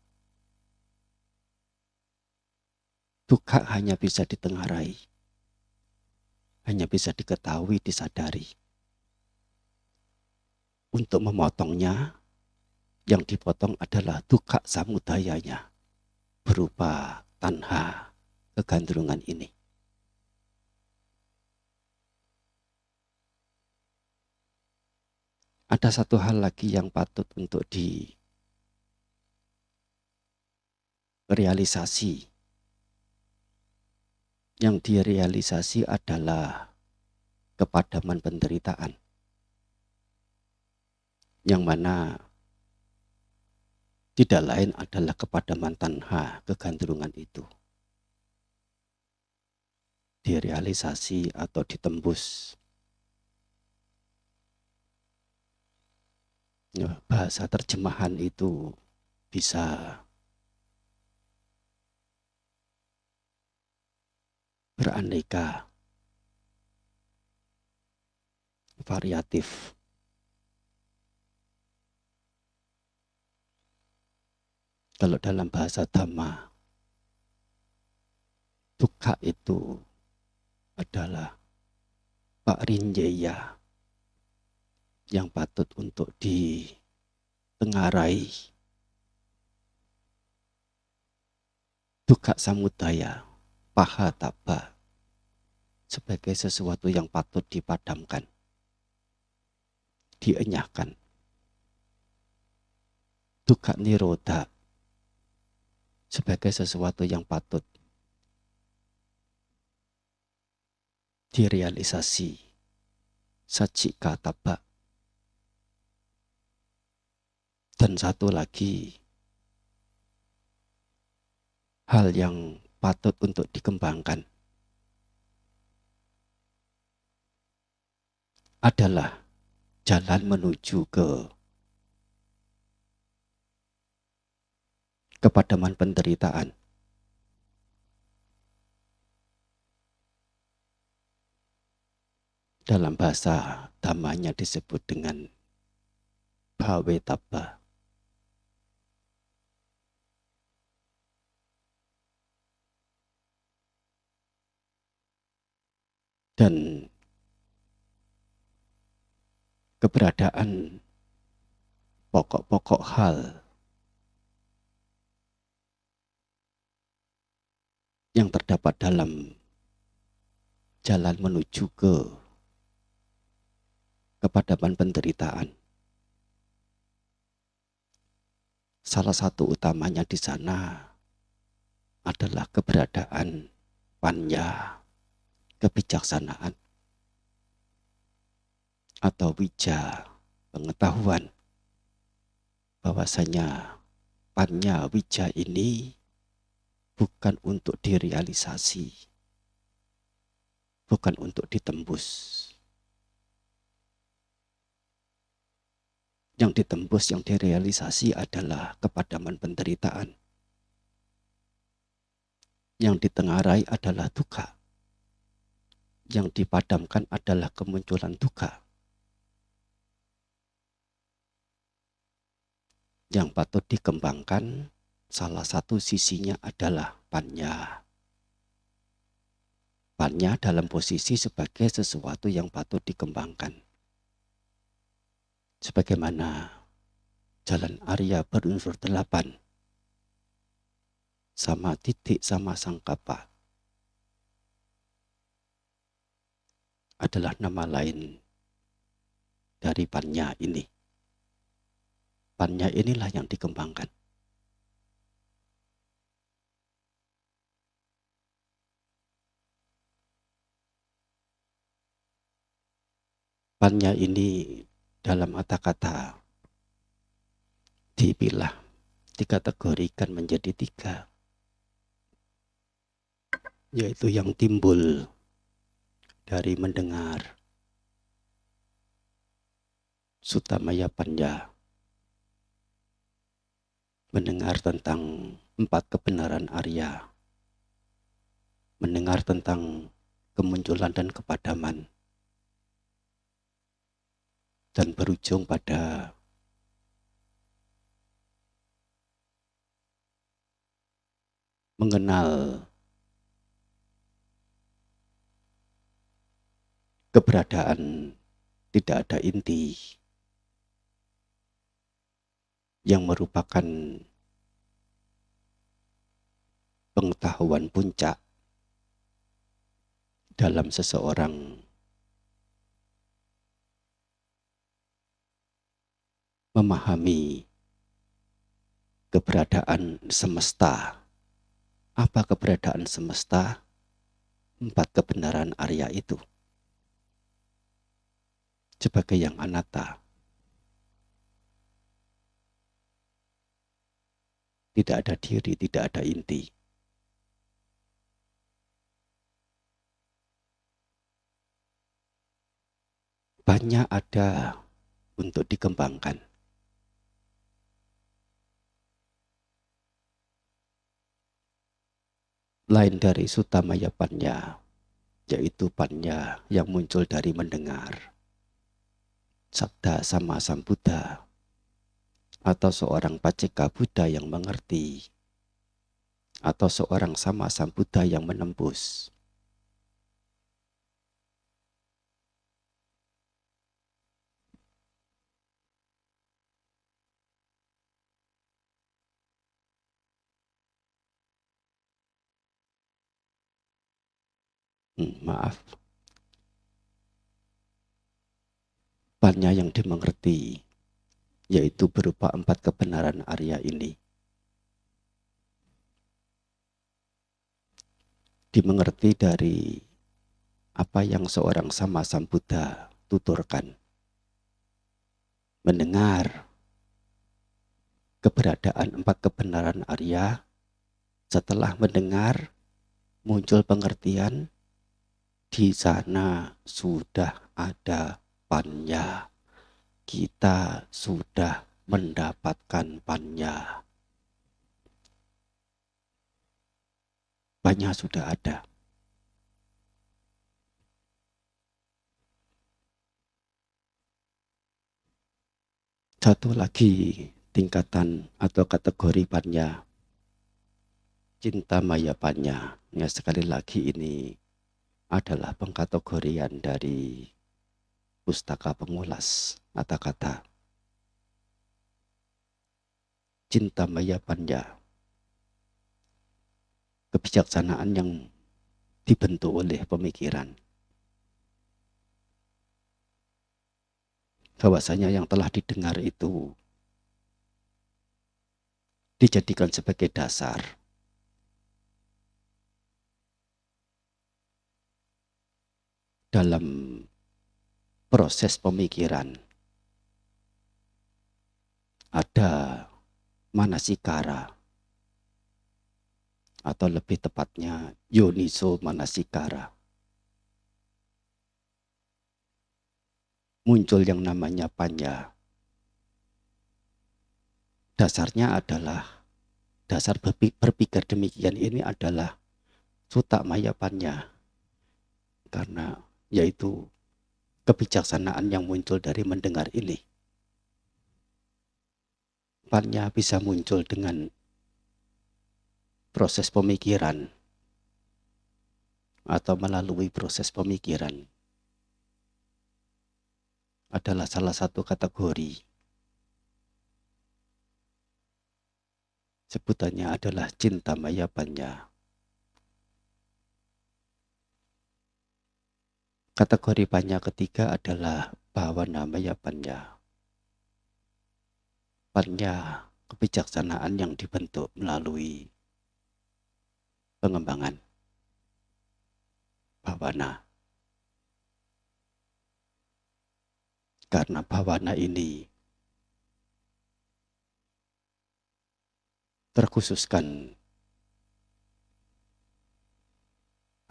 Dukkha hanya bisa ditengarai, hanya bisa diketahui, disadari. Untuk memotongnya, yang dipotong adalah dukkha samudayanya, berupa tanha, kegandrungan ini. Ada satu hal lagi yang patut untuk direalisasi. Yang direalisasi adalah kepadaman penderitaan, yang mana tidak lain adalah kepadaman tanha, kegandrungan itu. Direalisasi atau ditembus. Bahasa terjemahan itu bisa beraneka, variatif. Kalau dalam bahasa Dhamma, dukkha itu adalah parinjeya yang patut untuk ditengarai. Dukkha samudaya, pahataba, sebagai sesuatu yang patut dipadamkan, dienyahkan. Dukkha nirodha, sebagai sesuatu yang patut direalisasi, sacikataba. Dan satu lagi, hal yang patut untuk dikembangkan adalah jalan menuju kepadaman penderitaan. Dalam bahasa Dhammanya disebut dengan bhavetaba. Dan keberadaan pokok-pokok hal yang terdapat dalam jalan menuju kepadaman penderitaan. Salah satu utamanya di sana adalah keberadaan panya, kebijaksanaan, atau wija, pengetahuan bahwasanya panya wija ini bukan untuk direalisasi, bukan untuk ditembus. Yang ditembus, yang direalisasi adalah kepadaman penderitaan. Yang ditengarai adalah duka. Yang dipadamkan adalah kemunculan duka. Yang patut dikembangkan, salah satu sisinya adalah panya. Panya dalam posisi sebagai sesuatu yang patut dikembangkan. Sebagaimana jalan Arya berunsur 8, sama titik sama sangkapa, adalah nama lain dari panya ini. Panya inilah yang dikembangkan. Panya ini dalam kata-kata dipilah, dikategorikan menjadi 3, yaitu yang timbul dari mendengar Sutamaya Panya, mendengar tentang 4 kebenaran Arya, mendengar tentang kemunculan dan kepadaman, dan berujung pada mengenal keberadaan tidak ada inti yang merupakan pengetahuan puncak dalam seseorang memahami keberadaan semesta. Apa keberadaan semesta? 4 kebenaran Arya itu sebagai yang anatta. Tidak ada diri, tidak ada inti. Banyak ada untuk dikembangkan. Lain dari Sutamaya Panya, yaitu panya yang muncul dari mendengar sabda sama Sambuddha, atau seorang paceka Buddha yang mengerti, atau seorang sama Sambuddha yang menembus. Maaf, panya yang dimengerti, yaitu berupa 4 kebenaran Arya ini, dimengerti dari apa yang seorang sama Sambuddha tuturkan. Mendengar keberadaan 4 kebenaran Arya, setelah mendengar muncul pengertian, di sana sudah ada panya. Kita sudah mendapatkan panya. Panya sudah ada. Satu lagi tingkatan atau kategori panya, cinta maya panya. Ya, sekali lagi ini adalah pengkategorian dari pustaka pengulas kata-kata. Cinta maya panya, kebijaksanaan yang dibentuk oleh pemikiran. Bahwasanya yang telah didengar itu dijadikan sebagai dasar dalam proses pemikiran ada manasikara, atau lebih tepatnya yoniso manasikara. Muncul yang namanya panya. Dasarnya adalah, dasar berpikir demikian ini adalah sutta maya panya, karena yaitu kebijaksanaan yang muncul dari mendengar ini. Panya bisa muncul dengan proses pemikiran atau melalui proses pemikiran, adalah salah satu kategori. Sebutannya adalah cinta maya panya. Kategori panya ketiga adalah bhavana maya panya. Panya kebijaksanaan yang dibentuk melalui pengembangan bhavana. Karena bhavana ini terkhususkan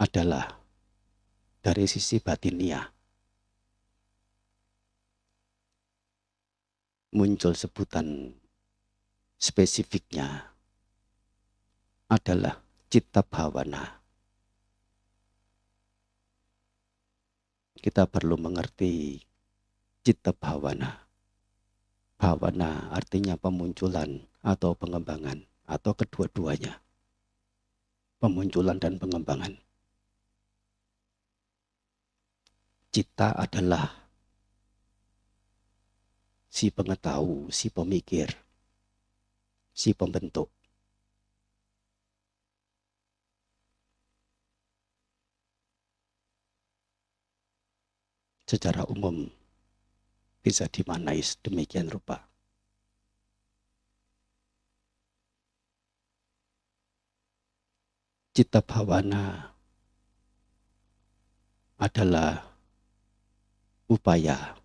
adalah dari sisi batiniah. Muncul sebutan spesifiknya adalah citta bhavana. Kita perlu mengerti citta bhavana. Bhavana artinya pemunculan atau pengembangan, atau kedua-duanya. Pemunculan dan pengembangan. Citta adalah si pengetahu, si pemikir, si pembentuk. Secara umum bisa dimaknai demikian rupa. Citta bhavana adalah upaya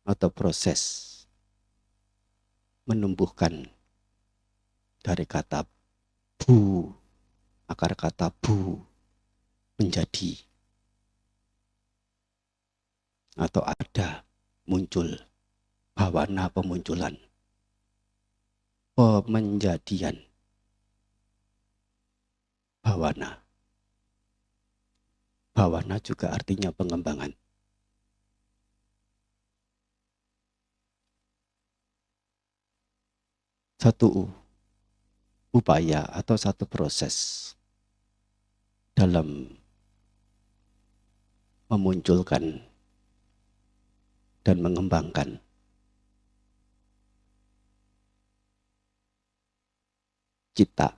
atau proses menumbuhkan dari kata bu, akar kata bu menjadi atau ada, muncul, bhavana pemunculan, pemenjadian bhavana. Bhavana juga artinya pengembangan. Satu upaya atau satu proses dalam memunculkan dan mengembangkan citta.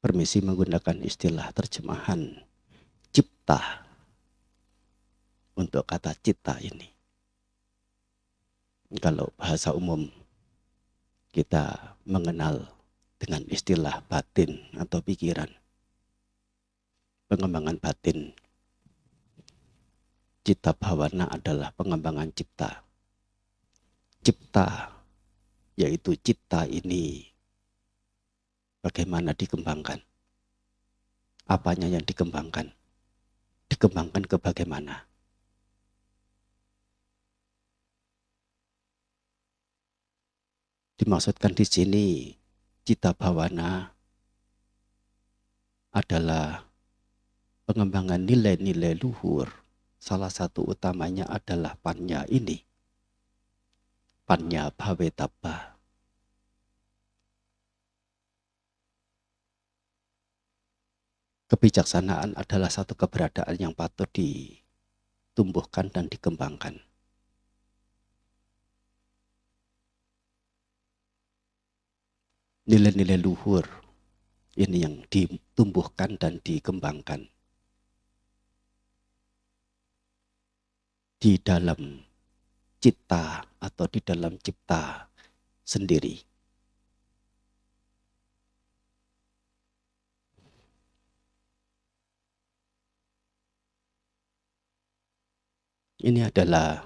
Permisi menggunakan istilah terjemahan cipta untuk kata citta ini. Kalau bahasa umum kita mengenal dengan istilah batin atau pikiran, pengembangan batin. Citta bhavana adalah pengembangan cipta. Cipta, yaitu citta ini bagaimana dikembangkan? Apanya yang dikembangkan? Dikembangkan ke bagaimana? Dimaksudkan di sini citta bhavana adalah pengembangan nilai-nilai luhur. Salah satu utamanya adalah panya ini. Panya bhavetappa. Kebijaksanaan adalah satu keberadaan yang patut ditumbuhkan dan dikembangkan. Nilai-nilai luhur ini yang ditumbuhkan dan dikembangkan di dalam citta atau di dalam cipta sendiri. Ini adalah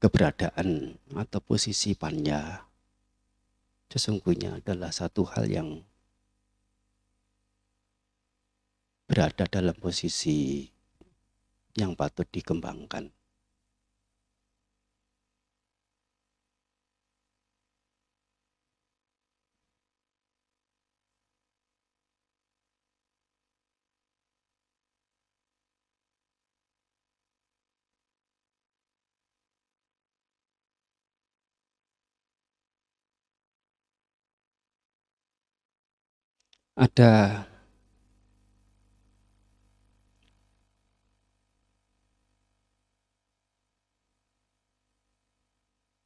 keberadaan atau posisi panya. Sesungguhnya adalah satu hal yang berada dalam posisi yang patut dikembangkan. Ada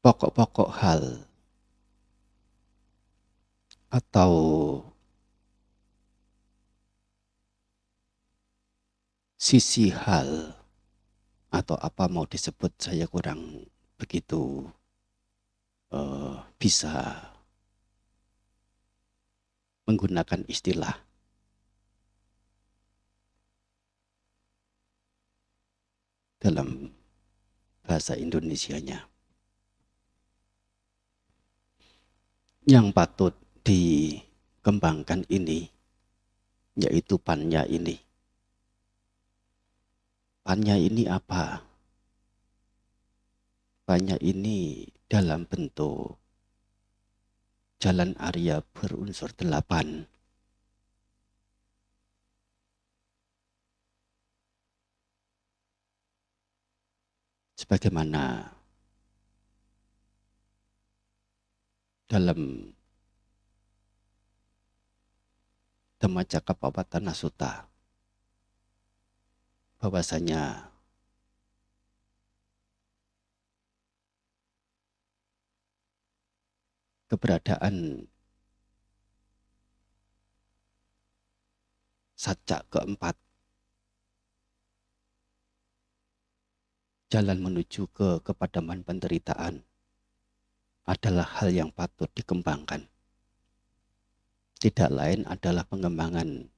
pokok-pokok hal atau sisi hal atau apa mau disebut, saya kurang begitu bisa menggunakan istilah dalam bahasa Indonesianya. Yang patut dikembangkan ini yaitu panya ini. Panya ini apa? Panya ini dalam bentuk jalan Arya berunsur 8. Sebagaimana dalam Dhammacakkappavattana Sutta bahwasanya keberadaan sacca keempat, jalan menuju ke kepadaman penderitaan, adalah hal yang patut dikembangkan. Tidak lain adalah pengembangan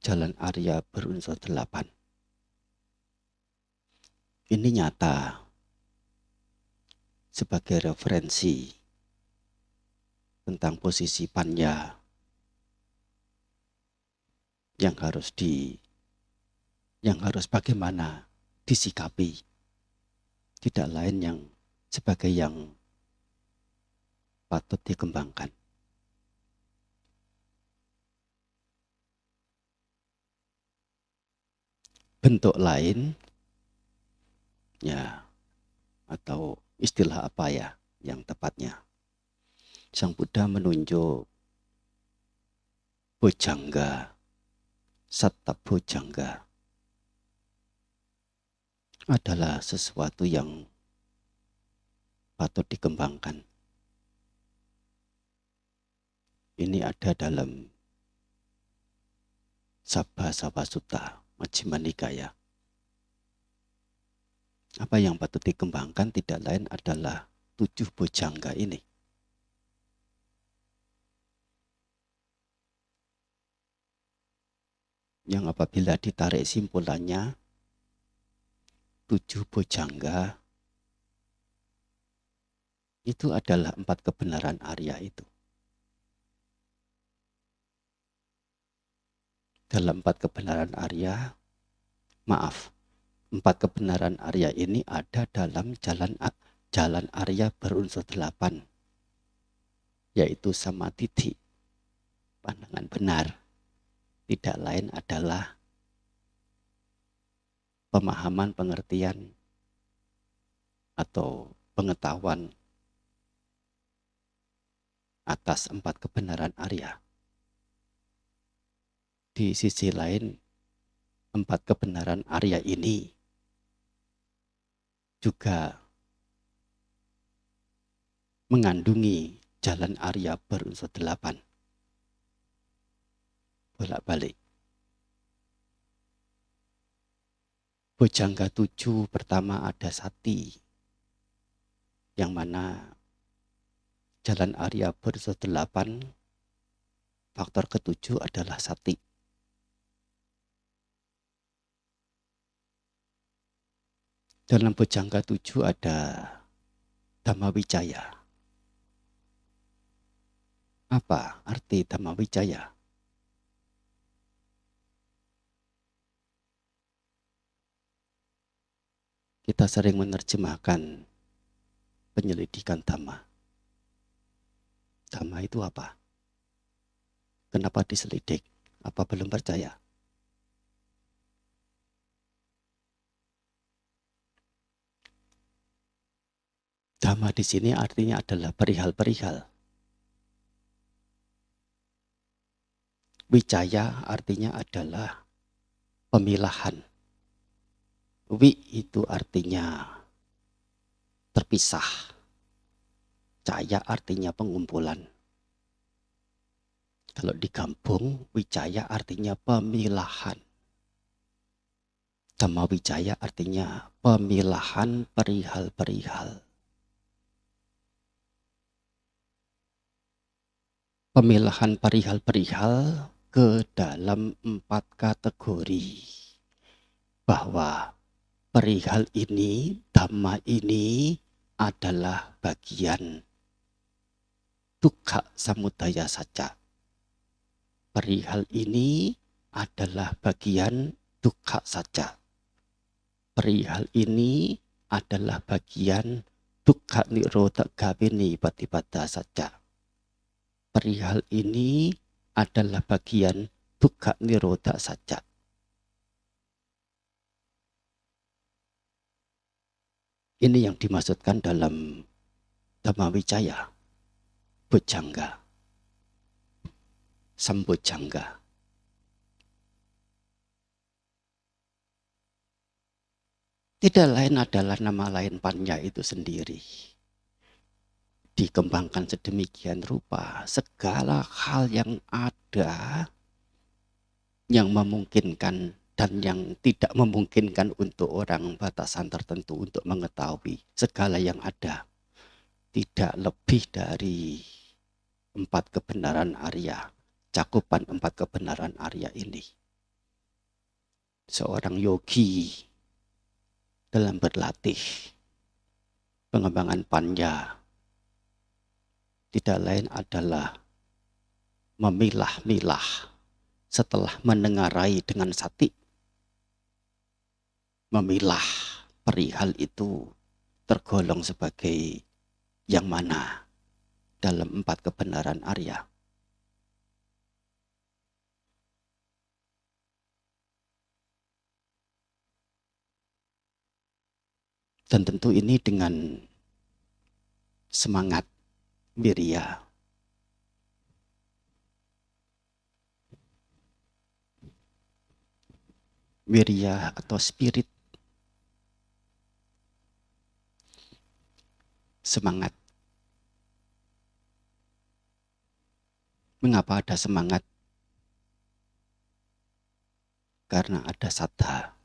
jalan Arya berunsur 8. Ini nyata sebagai referensi tentang posisi panya yang harus bagaimana disikapi, tidak lain yang sebagai yang patut dikembangkan. Bentuk lain ya, atau istilah apa ya yang tepatnya, Sang Buddha menunjuk bojjhanga, satta bojjhanga adalah sesuatu yang patut dikembangkan. Ini ada dalam Sabba Sutta Majjhima Nikaya. Apa yang patut dikembangkan tidak lain adalah 7 bojjhanga ini. Yang apabila ditarik simpulannya, 7 bojjhanga itu adalah 4 kebenaran Arya itu. Dalam 4 kebenaran Arya, 4 kebenaran Arya ini ada dalam jalan Arya berunsur 8, yaitu samadhi, pandangan benar. Tidak lain adalah pemahaman, pengertian, atau pengetahuan atas 4 kebenaran Arya. Di sisi lain, 4 kebenaran Arya ini juga mengandungi jalan Arya berunsur 8. Bolak-balik. Bojjhanga 7 pertama ada sati, yang mana jalan Arya berunsur 8, faktor ke-7 adalah sati. Dalam Bojjhanga 7 ada Dhammawicaya. Apa arti Dhammawicaya? Kita sering menerjemahkan penyelidikan Dhamma. Dhamma itu apa? Kenapa diselidik? Apa belum percaya? Dhamma di sini artinya adalah perihal-perihal. Wicaya artinya adalah pemilahan. Wi itu artinya terpisah. Caya artinya pengumpulan. Kalau digabung, wicaya artinya pemilahan. Dhammawicaya artinya pemilahan perihal-perihal. Pemilahan perihal-perihal ke dalam 4 kategori. Bahwa perihal ini, Dhamma ini adalah bagian dukkha samudaya saja. Perihal ini adalah bagian dukkha saja. Perihal ini adalah bagian dukkha nirodha gawini patipada saja. Perihal ini adalah bagian dukkha nirodha saja. Ini yang dimaksudkan dalam Dhammawicaya, Bojjhanga, Sambojjhanga. Tidak lain adalah nama lain Panya itu sendiri. Dikembangkan sedemikian rupa, segala hal yang ada, yang memungkinkan dan yang tidak memungkinkan untuk orang batasan tertentu untuk mengetahui segala yang ada. Tidak lebih dari 4 kebenaran Arya, cakupan 4 kebenaran Arya ini. Seorang yogi dalam berlatih pengembangan Panya tidak lain adalah memilah-milah setelah mendengarai dengan sati. Memilah perihal itu tergolong sebagai yang mana dalam 4 kebenaran Arya. Dan tentu ini dengan semangat wirya. Wirya atau spirit. Semangat. Mengapa ada semangat? Karena ada saddha.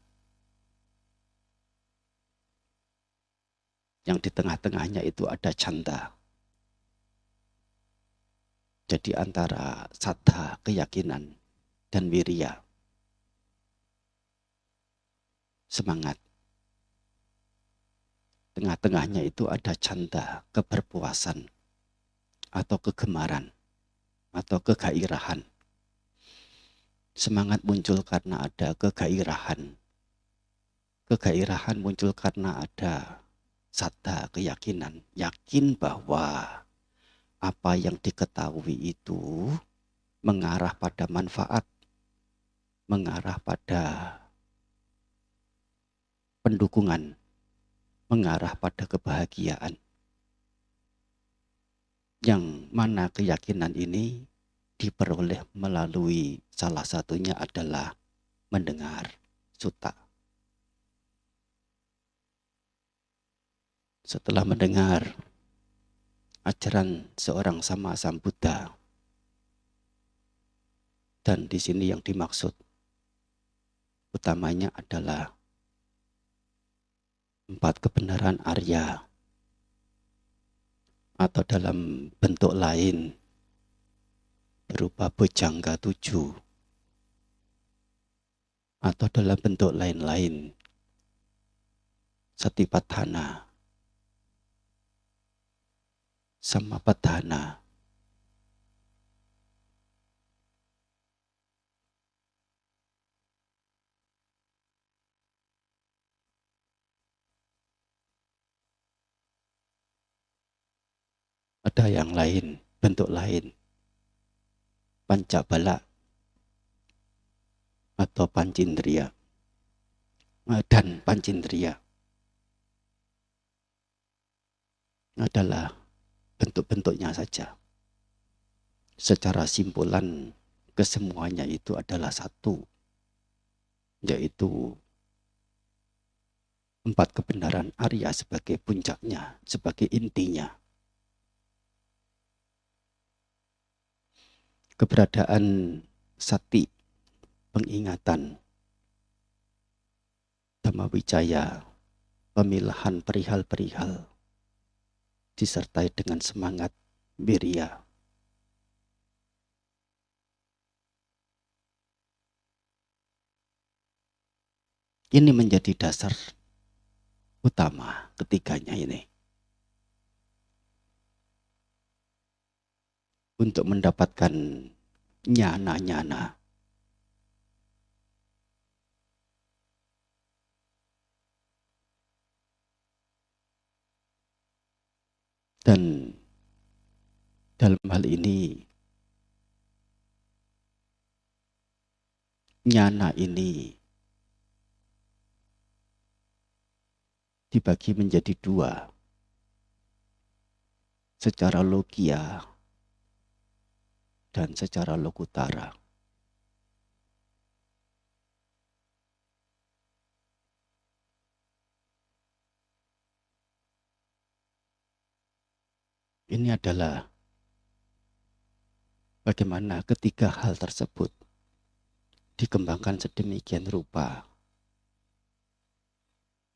Yang di tengah-tengahnya itu ada canda. Jadi antara saddha, keyakinan, dan wirya. Semangat. Tengah-tengahnya itu ada canda, keberpuasan, atau kegemaran, atau kegairahan. Semangat muncul karena ada kegairahan. Kegairahan muncul karena ada saddha, keyakinan. Yakin bahwa apa yang diketahui itu mengarah pada manfaat, mengarah pada pendukungan, mengarah pada kebahagiaan. Yang mana keyakinan ini diperoleh melalui salah satunya adalah mendengar sutta. Setelah mendengar ajaran seorang Sama Sambuddha, dan di sini yang dimaksud utamanya adalah 4 kebenaran Arya, atau dalam bentuk lain berupa Bojjhanga 7, atau dalam bentuk lain-lain Satipatthana, Samapatthana, ada yang lain, bentuk lain, pancabala atau pancindriya dan pancindriya adalah bentuk-bentuknya saja. Secara simpulan kesemuanya itu adalah satu, yaitu 4 kebenaran Arya sebagai puncaknya, sebagai intinya. Keberadaan sati, pengingatan, Dhammawicaya, pemilahan perihal-perihal, disertai dengan semangat wirya. Ini menjadi dasar utama ketiganya ini. Untuk mendapatkan nyana-nyana. Dan dalam hal ini, nyana ini dibagi menjadi 2. Secara logia dan secara lokutara. Ini adalah bagaimana ketiga hal tersebut dikembangkan sedemikian rupa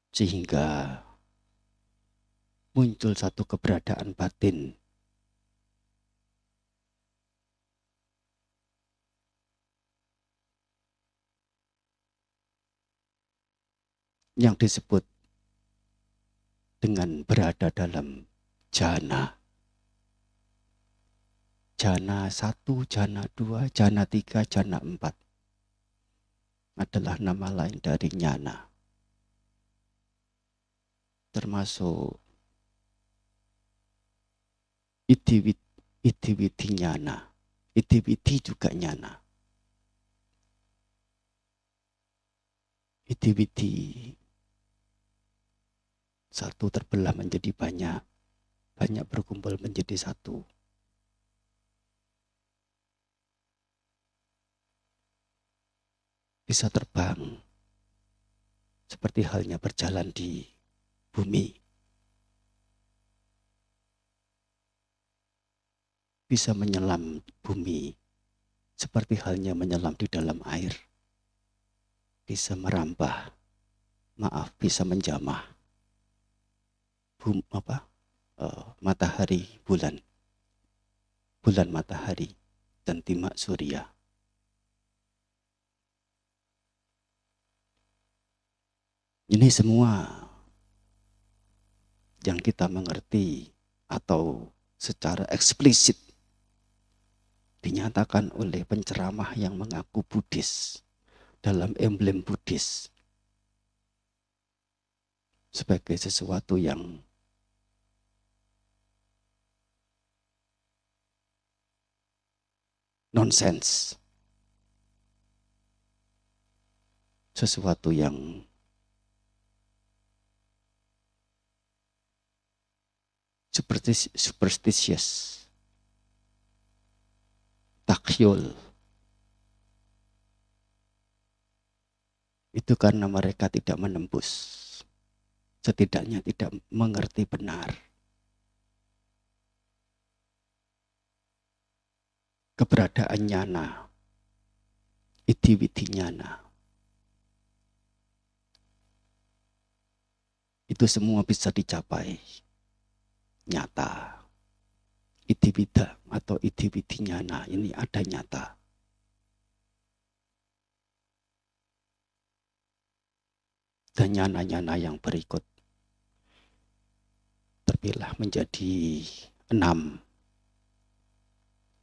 sehingga muncul satu keberadaan batin yang disebut dengan berada dalam jana. Jana 1, jana 2, jana 3, jana 4 adalah nama lain dari nyana. Termasuk Iddhiwiti nyana. Iddhiwiti juga nyana. Iddhiwiti satu terbelah menjadi banyak, banyak berkumpul menjadi satu. Bisa terbang seperti halnya berjalan di bumi. Bisa menyelam bumi seperti halnya menyelam di dalam air. Bisa merambah, bisa menjamah matahari, bulan matahari dan timak surya. Ini semua yang kita mengerti atau secara eksplisit dinyatakan oleh penceramah yang mengaku Buddhis dalam emblem Buddhis sebagai sesuatu yang nonsens, sesuatu yang superstitious, takyul. Itu karena mereka tidak menembus, setidaknya tidak mengerti benar keberadaan nyana, iddhiwiti nyana. Itu semua bisa dicapai nyata. Iddhiwita atau iddhiwiti nyana ini ada nyata. Dan nyana-nyana yang berikut terpilah menjadi 6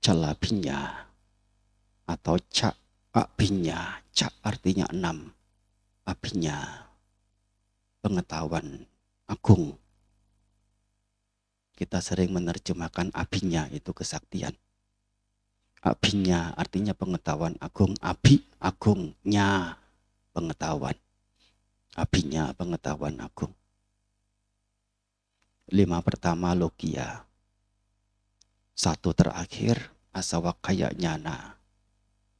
calabinya atau cak abinya. Cak artinya 6, abinya pengetahuan agung. Kita sering menerjemahkan abinya itu kesaktian. Abinya artinya pengetahuan agung, abi agungnya pengetahuan. Abinya pengetahuan agung. 5 pertama logia. 1 terakhir asawakaya nyana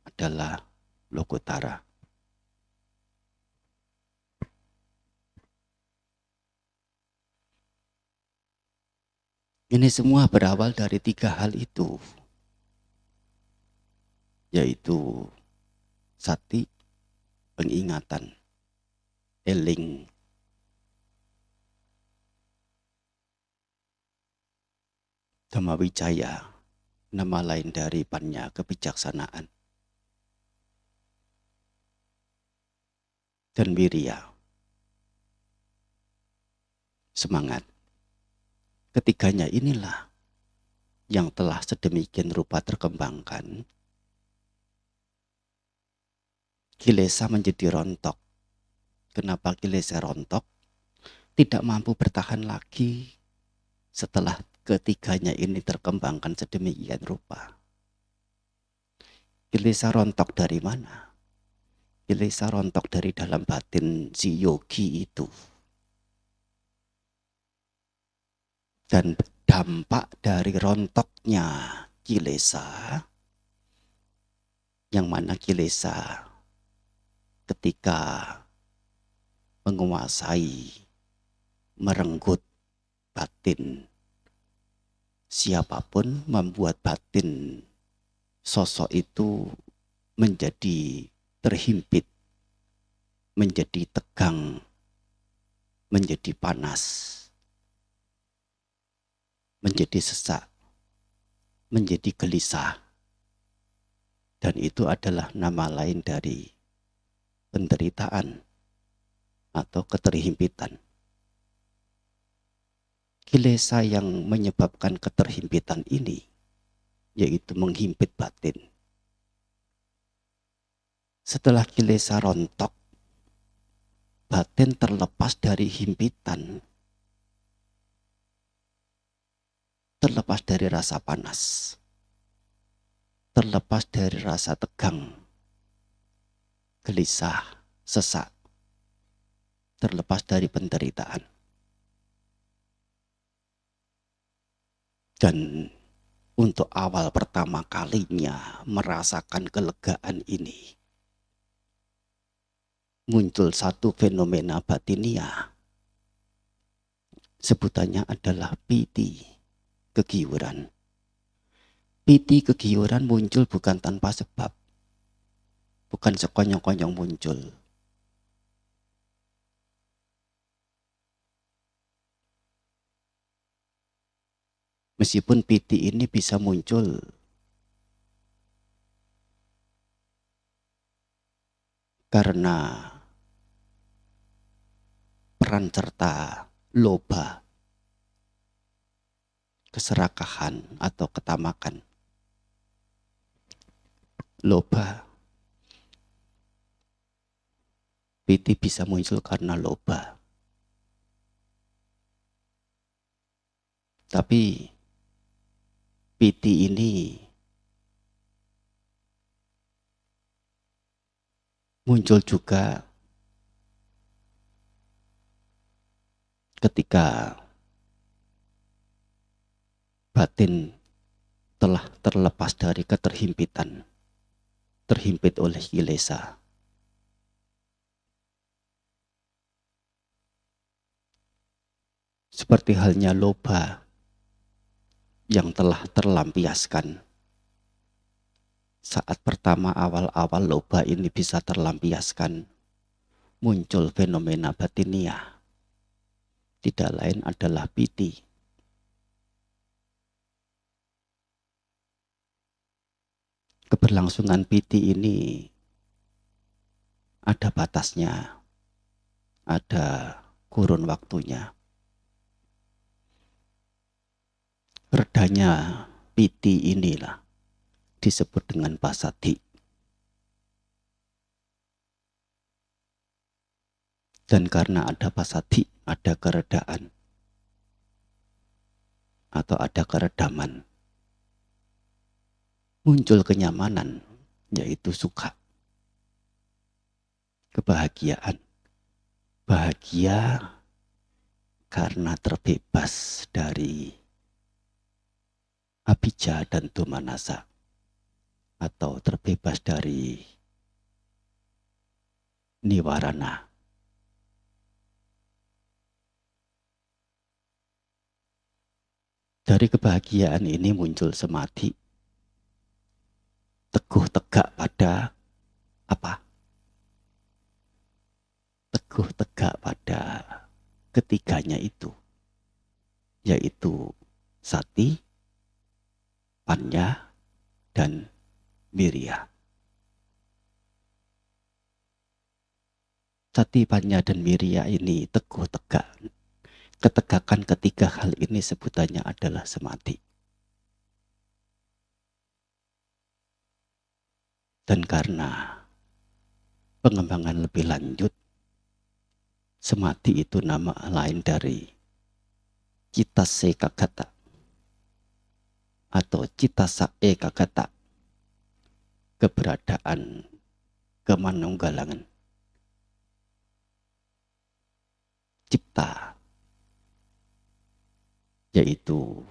adalah lokutara. Ini semua berawal dari 3 hal itu, yaitu sati, pengingatan, eling, Dhammawijaya, nama lain dari panya kebijaksanaan, dan wirya, semangat. Ketiganya inilah yang telah sedemikian rupa terkembangkan, kilesa menjadi rontok. Kenapa kilesa rontok? Tidak mampu bertahan lagi setelah ketiganya ini terkembangkan sedemikian rupa. Kilesa rontok dari mana? Kilesa rontok dari dalam batin si yogi itu. Dan dampak dari rontoknya kilesa, yang mana kilesa ketika menguasai, merenggut batin siapapun, membuat batin sosok itu menjadi terhimpit, menjadi tegang, menjadi panas, menjadi sesak, menjadi gelisah. Dan itu adalah nama lain dari penderitaan atau keterhimpitan. Kilesa yang menyebabkan keterhimpitan ini yaitu menghimpit batin. Setelah kilesa rontok, batin terlepas dari himpitan, terlepas dari rasa panas, terlepas dari rasa tegang, gelisah, sesak, terlepas dari penderitaan. Dan untuk awal pertama kalinya merasakan kelegaan ini, muncul satu fenomena batinia. Sebutannya adalah piti, kegiuran. Piti, kegiuran muncul bukan tanpa sebab, bukan sekonyong-konyong muncul. Meskipun piti ini bisa muncul karena peran serta loba, keserakahan atau ketamakan. Loba, piti bisa muncul karena loba. Tapi piti ini muncul juga ketika batin telah terlepas dari keterhimpitan, terhimpit oleh kilesa. Seperti halnya loba yang telah terlampiaskan. Saat pertama awal-awal loba ini bisa terlampiaskan, muncul fenomena batinia. Tidak lain adalah piti. Keberlangsungan piti ini ada batasnya, ada kurun waktunya. Redanya piti inilah disebut dengan pasati. Dan karena ada pasati, ada keredaan atau ada keredaman, muncul kenyamanan, yaitu suka, kebahagiaan. Bahagia karena terbebas dari abijja dan domanasa, atau terbebas dari niwarana. Dari kebahagiaan ini muncul samadhi, teguh tegak pada apa? Teguh tegak pada ketiganya itu, yaitu sati, panya, dan wirya. Sati, panya, dan wirya ini teguh tegak. Ketegakan ketiga hal ini sebutannya adalah samadhi. Dan karena pengembangan lebih lanjut, samadhi itu nama lain dari citta ekagata atau citta ekagata, keberadaan kemanunggalangan cipta, yaitu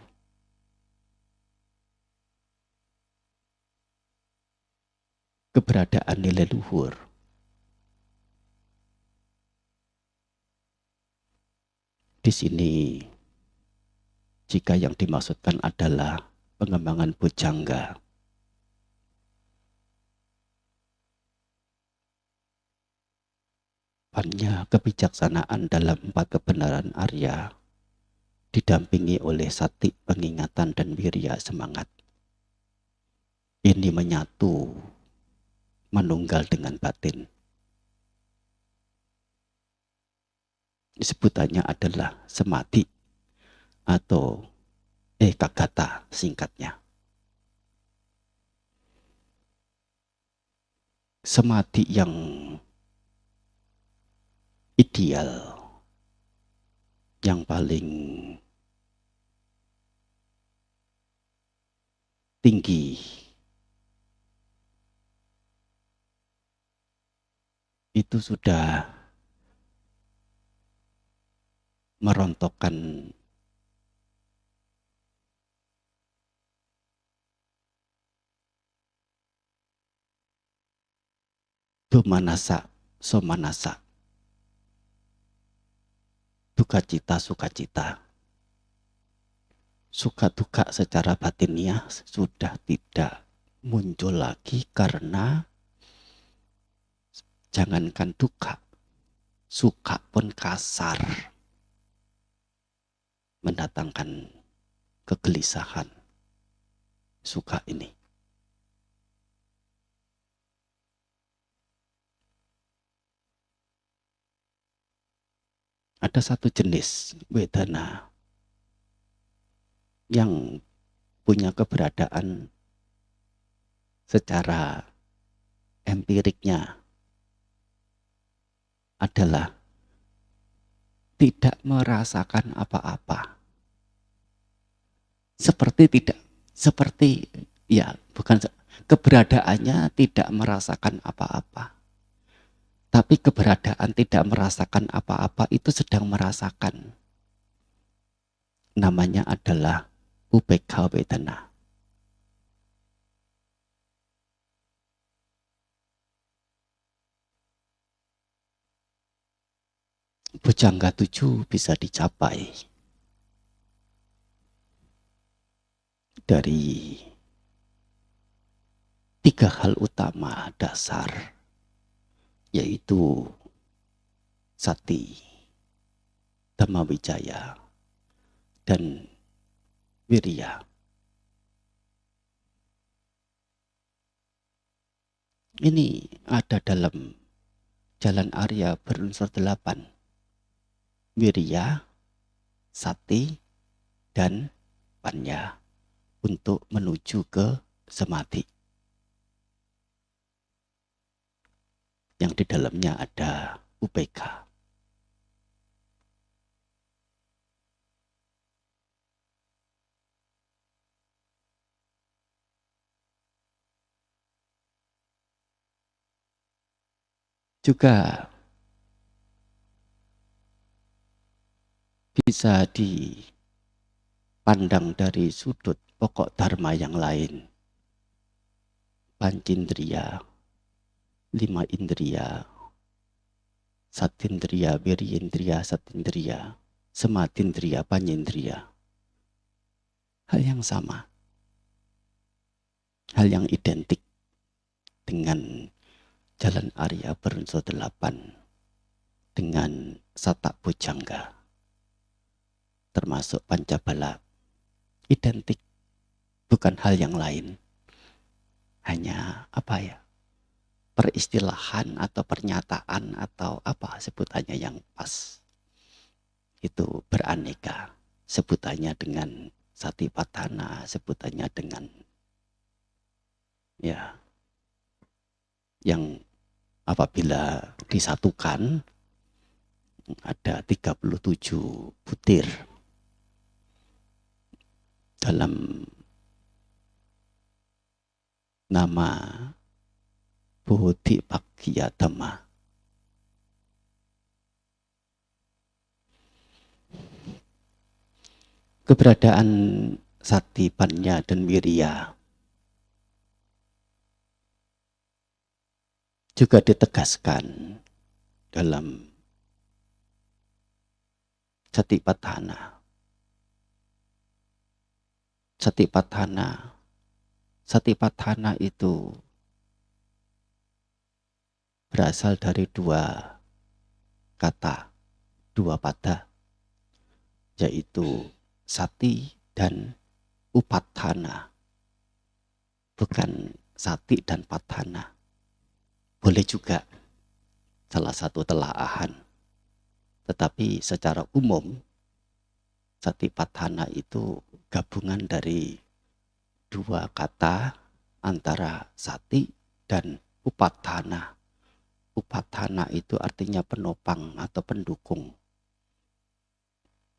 keberadaan nilai luhur. Di sini jika yang dimaksudkan adalah pengembangan bojjhanga, panya, kebijaksanaan dalam 4 kebenaran Arya, didampingi oleh sati, pengingatan, dan wirya, semangat. Ini menyatu, menunggal dengan batin. Sebutannya adalah samadhi atau ekagata singkatnya. Samadhi yang ideal, yang paling tinggi, itu sudah merontokkan domanasa, somanasa, duka cita, sukacita. Suka duka secara batinnya sudah tidak muncul lagi, karena jangankan duka, suka pun kasar, mendatangkan kegelisahan. Suka ini ada satu jenis wedana yang punya keberadaan secara empiriknya adalah tidak merasakan apa-apa. Keberadaannya tidak merasakan apa-apa. Tapi keberadaan tidak merasakan apa-apa itu sedang merasakan. Namanya adalah upekkha wedana. Bojjhanga 7 bisa dicapai dari 3 hal utama dasar, yaitu sati, dhammavicaya, dan wirya. Ini ada dalam jalan Arya berunsur 8. Wirya, sati, dan panya untuk menuju ke samadhi. Yang di dalamnya ada UPK. Juga bisa dipandang dari sudut pokok dharma yang lain. Pancindriya, 5 indriya, satindriya, wirindriya, satindriya, samadindriya, panyindriya. Hal yang sama. Hal yang identik dengan jalan Arya berunsur 8 dengan satak bujangga termasuk pancabala, identik, bukan hal yang lain, hanya apa ya, peristilahan atau pernyataan atau apa sebutannya yang pas. Itu beraneka, sebutannya dengan satipatthana, sebutannya dengan ya yang apabila disatukan ada 37 butir dalam nama Bodhipaggiya-dhamma. Keberadaan sati, panya, dan wirya juga ditegaskan dalam satipatthana. Satipatthana itu berasal dari 2 kata, 2 pada, yaitu sati dan upatthana. Bukan sati dan patthana. Boleh juga salah satu telaahan. Tetapi secara umum satipatthana itu gabungan dari 2 kata antara sati dan upatthana. Upatthana itu artinya penopang atau pendukung.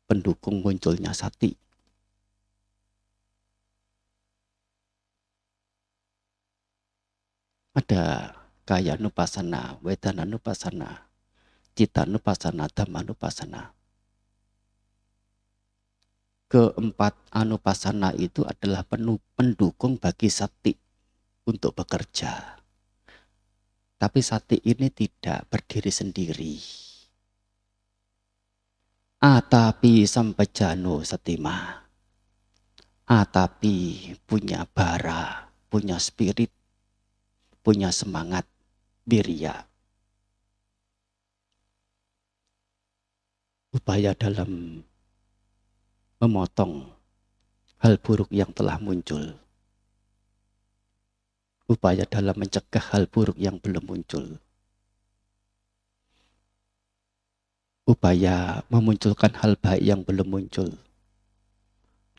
Pendukung munculnya sati. Ada kayanupassana, wedananupassana, cittanupassana, dhammanupassana. Keempat anupassana itu adalah pendukung bagi sati untuk bekerja. Tapi sati ini tidak berdiri sendiri. Atapi sampajano satima. Atapi punya bara, punya spirit, punya semangat, wirya. Upaya dalam memotong hal buruk yang telah muncul. Upaya dalam mencegah hal buruk yang belum muncul. Upaya memunculkan hal baik yang belum muncul.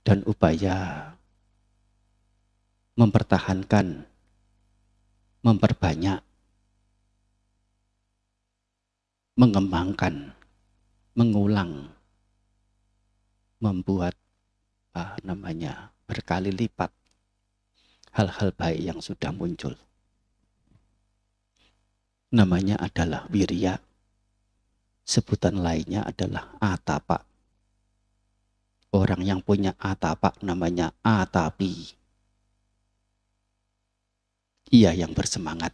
Dan upaya mempertahankan, memperbanyak, mengembangkan, mengulang, membuat berkali lipat hal-hal baik yang sudah muncul. Namanya adalah wirya. Sebutan lainnya adalah atapa. Orang yang punya atapa namanya atapi. Ia yang bersemangat.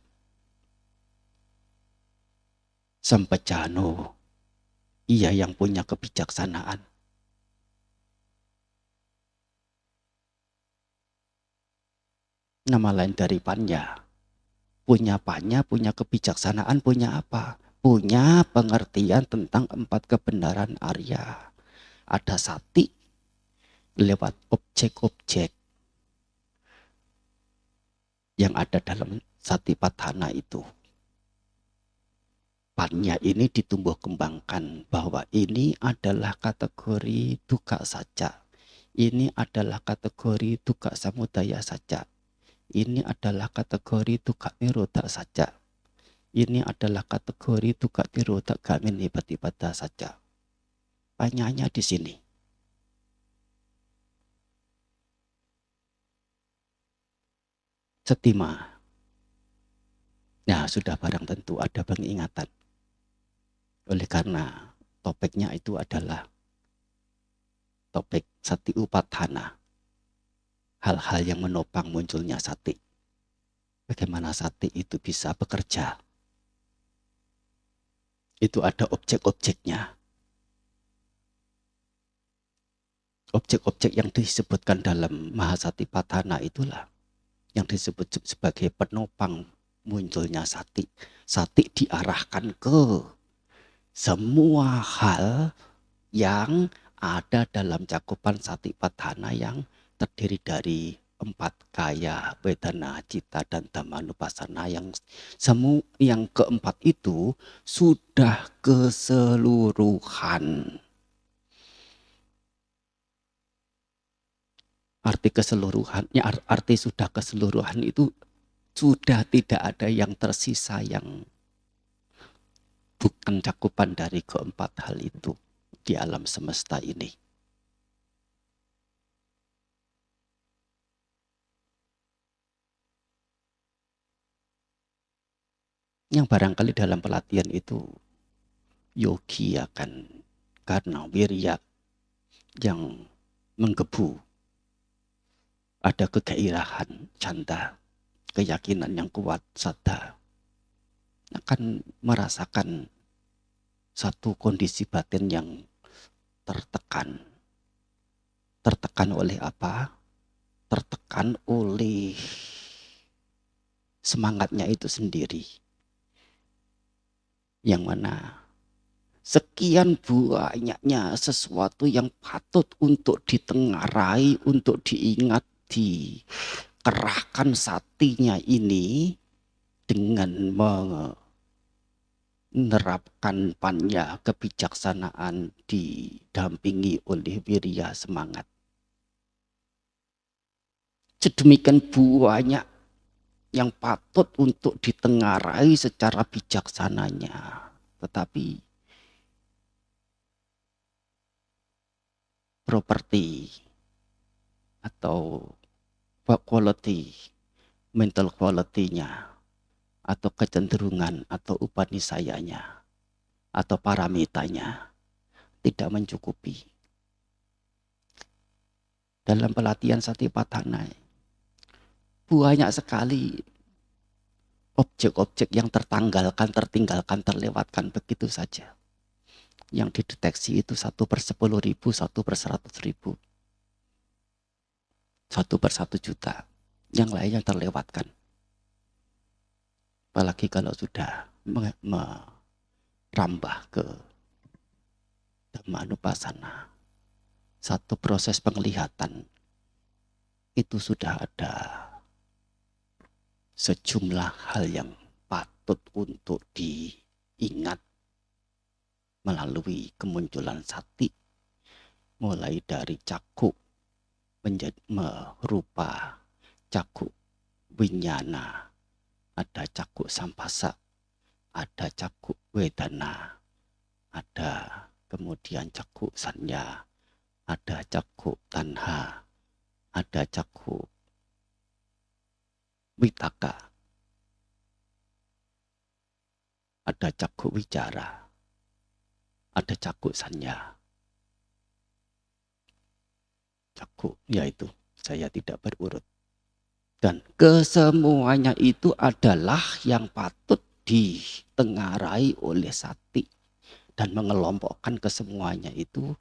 Sampajano. Ia yang punya kebijaksanaan. Nama lain dari panya. Punya panya, punya kebijaksanaan, punya apa? Punya pengertian tentang 4 kebenaran Arya. Ada sati lewat objek-objek yang ada dalam satipatthana itu. Panya ini ditumbuh kembangkan bahwa ini adalah kategori dukkha saja. Ini adalah kategori dukkha samudaya saja. Ini adalah kategori dukkha nirodha saja. Ini adalah kategori dukkha nirodha gamini patipada saja. Tanyanya di sini. Setima. Nah, sudah barang tentu ada pengingatan. Oleh karena topiknya itu adalah topik sati upadana. Hal-hal yang menopang munculnya sati. Bagaimana sati itu bisa bekerja. Itu ada objek-objeknya. Objek-objek yang disebutkan dalam Mahasatipatthana itulah yang disebut sebagai penopang munculnya sati. Sati diarahkan ke semua hal yang ada dalam cakupan Satipatthana yang terdiri dari 4 kaya, wedana, cita, dan dhammanupassana yang keempat itu sudah keseluruhan. Arti keseluruhannya, arti sudah keseluruhan itu sudah tidak ada yang tersisa yang bukan cakupan dari keempat hal itu di alam semesta ini. Yang barangkali dalam pelatihan itu yogi akan karena wirya yang menggebu, ada kegairahan, canda, keyakinan yang kuat, sadar, akan merasakan satu kondisi batin yang tertekan. Tertekan oleh apa? Tertekan oleh semangatnya itu sendiri. Yang mana sekian banyaknya sesuatu yang patut untuk ditengarai, untuk diingat, dikerahkan satinya ini dengan menerapkan panya kebijaksanaan didampingi oleh wirya semangat. Sedemikian banyak yang patut untuk ditengarai secara bijaksananya. Tetapi properti atau quality, mental quality-nya, atau kecenderungan atau upanisayanya, atau paramitanya tidak mencukupi. Dalam pelatihan Satipatthana banyak sekali objek-objek yang tertinggalkan, terlewatkan begitu saja. Yang dideteksi itu 1/10.000, 1/100.000, 1/1.000.000. Yang lainnya terlewatkan. Apalagi kalau sudah merambah ke dhammanupassana, satu proses penglihatan itu sudah ada sejumlah hal yang patut untuk diingat melalui kemunculan sati, mulai dari cakuk menjadi merupa, cakuk winyana, ada cakuk sampasa, ada cakuk wedana, ada kemudian cakuk sanya, ada cakuk tanha, ada cakuk witaka, ada cakuk wicara, ada cakuk sanya. Cakuk, yaitu saya tidak berurut. Dan kesemuanya itu adalah yang patut ditengarai oleh sati. Dan mengelompokkan kesemuanya itu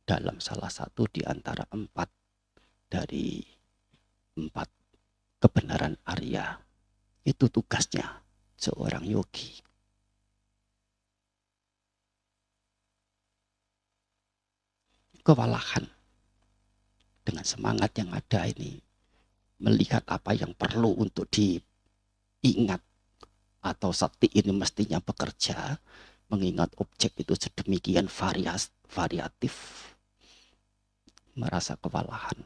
dalam salah satu di antara 4 dari 4 kebenaran Arya. Itu tugasnya seorang yogi. Kewalahan dengan semangat yang ada ini, melihat apa yang perlu untuk diingat, atau sati ini mestinya bekerja, mengingat objek itu sedemikian variatif, merasa kewalahan.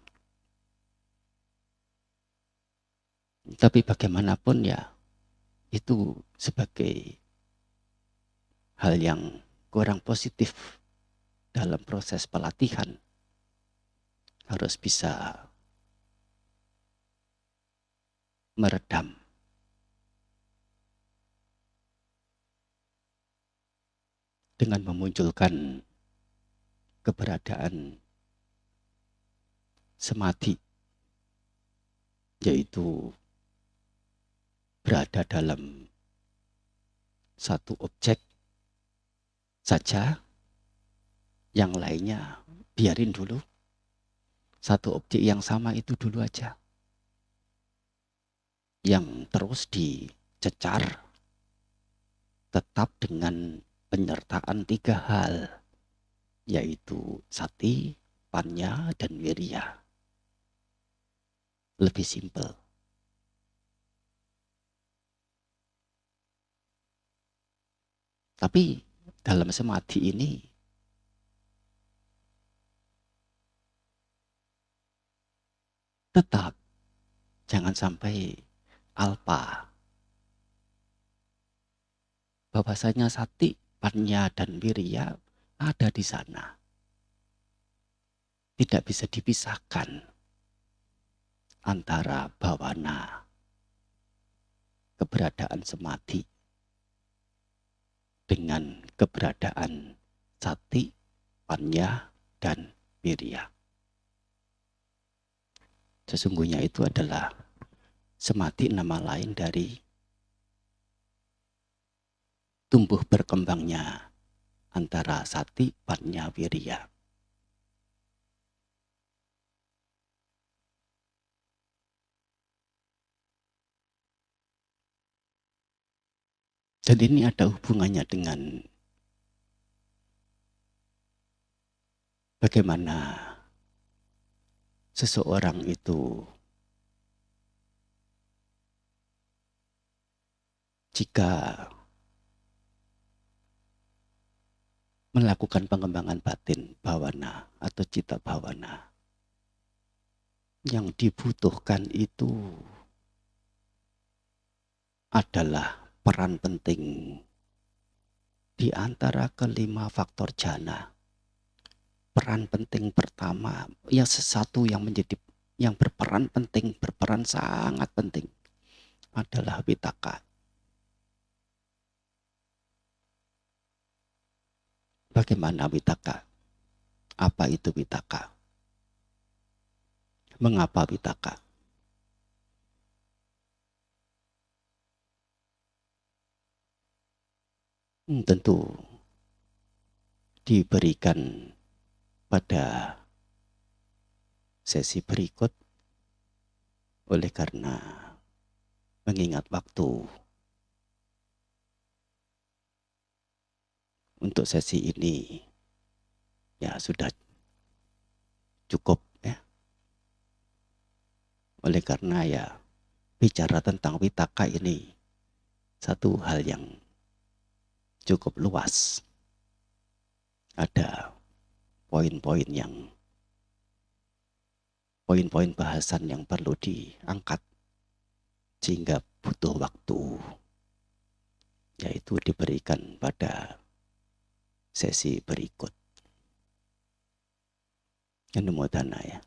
Tapi bagaimanapun ya, itu sebagai hal yang kurang positif dalam proses pelatihan. Harus bisa meredam dengan memunculkan keberadaan samadhi, yaitu berada dalam satu objek saja, yang lainnya biarin dulu. Satu objek yang sama itu dulu aja, yang terus dicecar tetap dengan penyertaan 3 hal, yaitu sati, panya, dan wirya. Lebih simpel. Tapi dalam samadhi ini tetap jangan sampai alpa. Bahwasanya sati, panya, dan wirya ada di sana. Tidak bisa dipisahkan antara bhavana, keberadaan samadhi, dengan keberadaan sati, panya, dan wirya. Sesungguhnya itu adalah samadhi, nama lain dari tumbuh berkembangnya antara sati, panya, wirya. Dan ini ada hubungannya dengan bagaimana seseorang itu jika melakukan pengembangan batin bhavana atau cita bhavana, yang dibutuhkan itu adalah peran penting di antara kelima faktor jhana. Peran penting pertama, yang sesuatu yang berperan penting, berperan sangat penting adalah vitaka. Bagaimana vitaka? Apa itu vitaka? Mengapa vitaka? Tentu diberikan pada sesi berikut, oleh karena mengingat waktu untuk sesi ini ya sudah cukup ya. Oleh karena ya bicara tentang vitaka ini satu hal yang cukup luas. Ada poin-poin bahasan yang perlu diangkat sehingga butuh waktu, yaitu diberikan pada sesi berikut. Anumodana ya.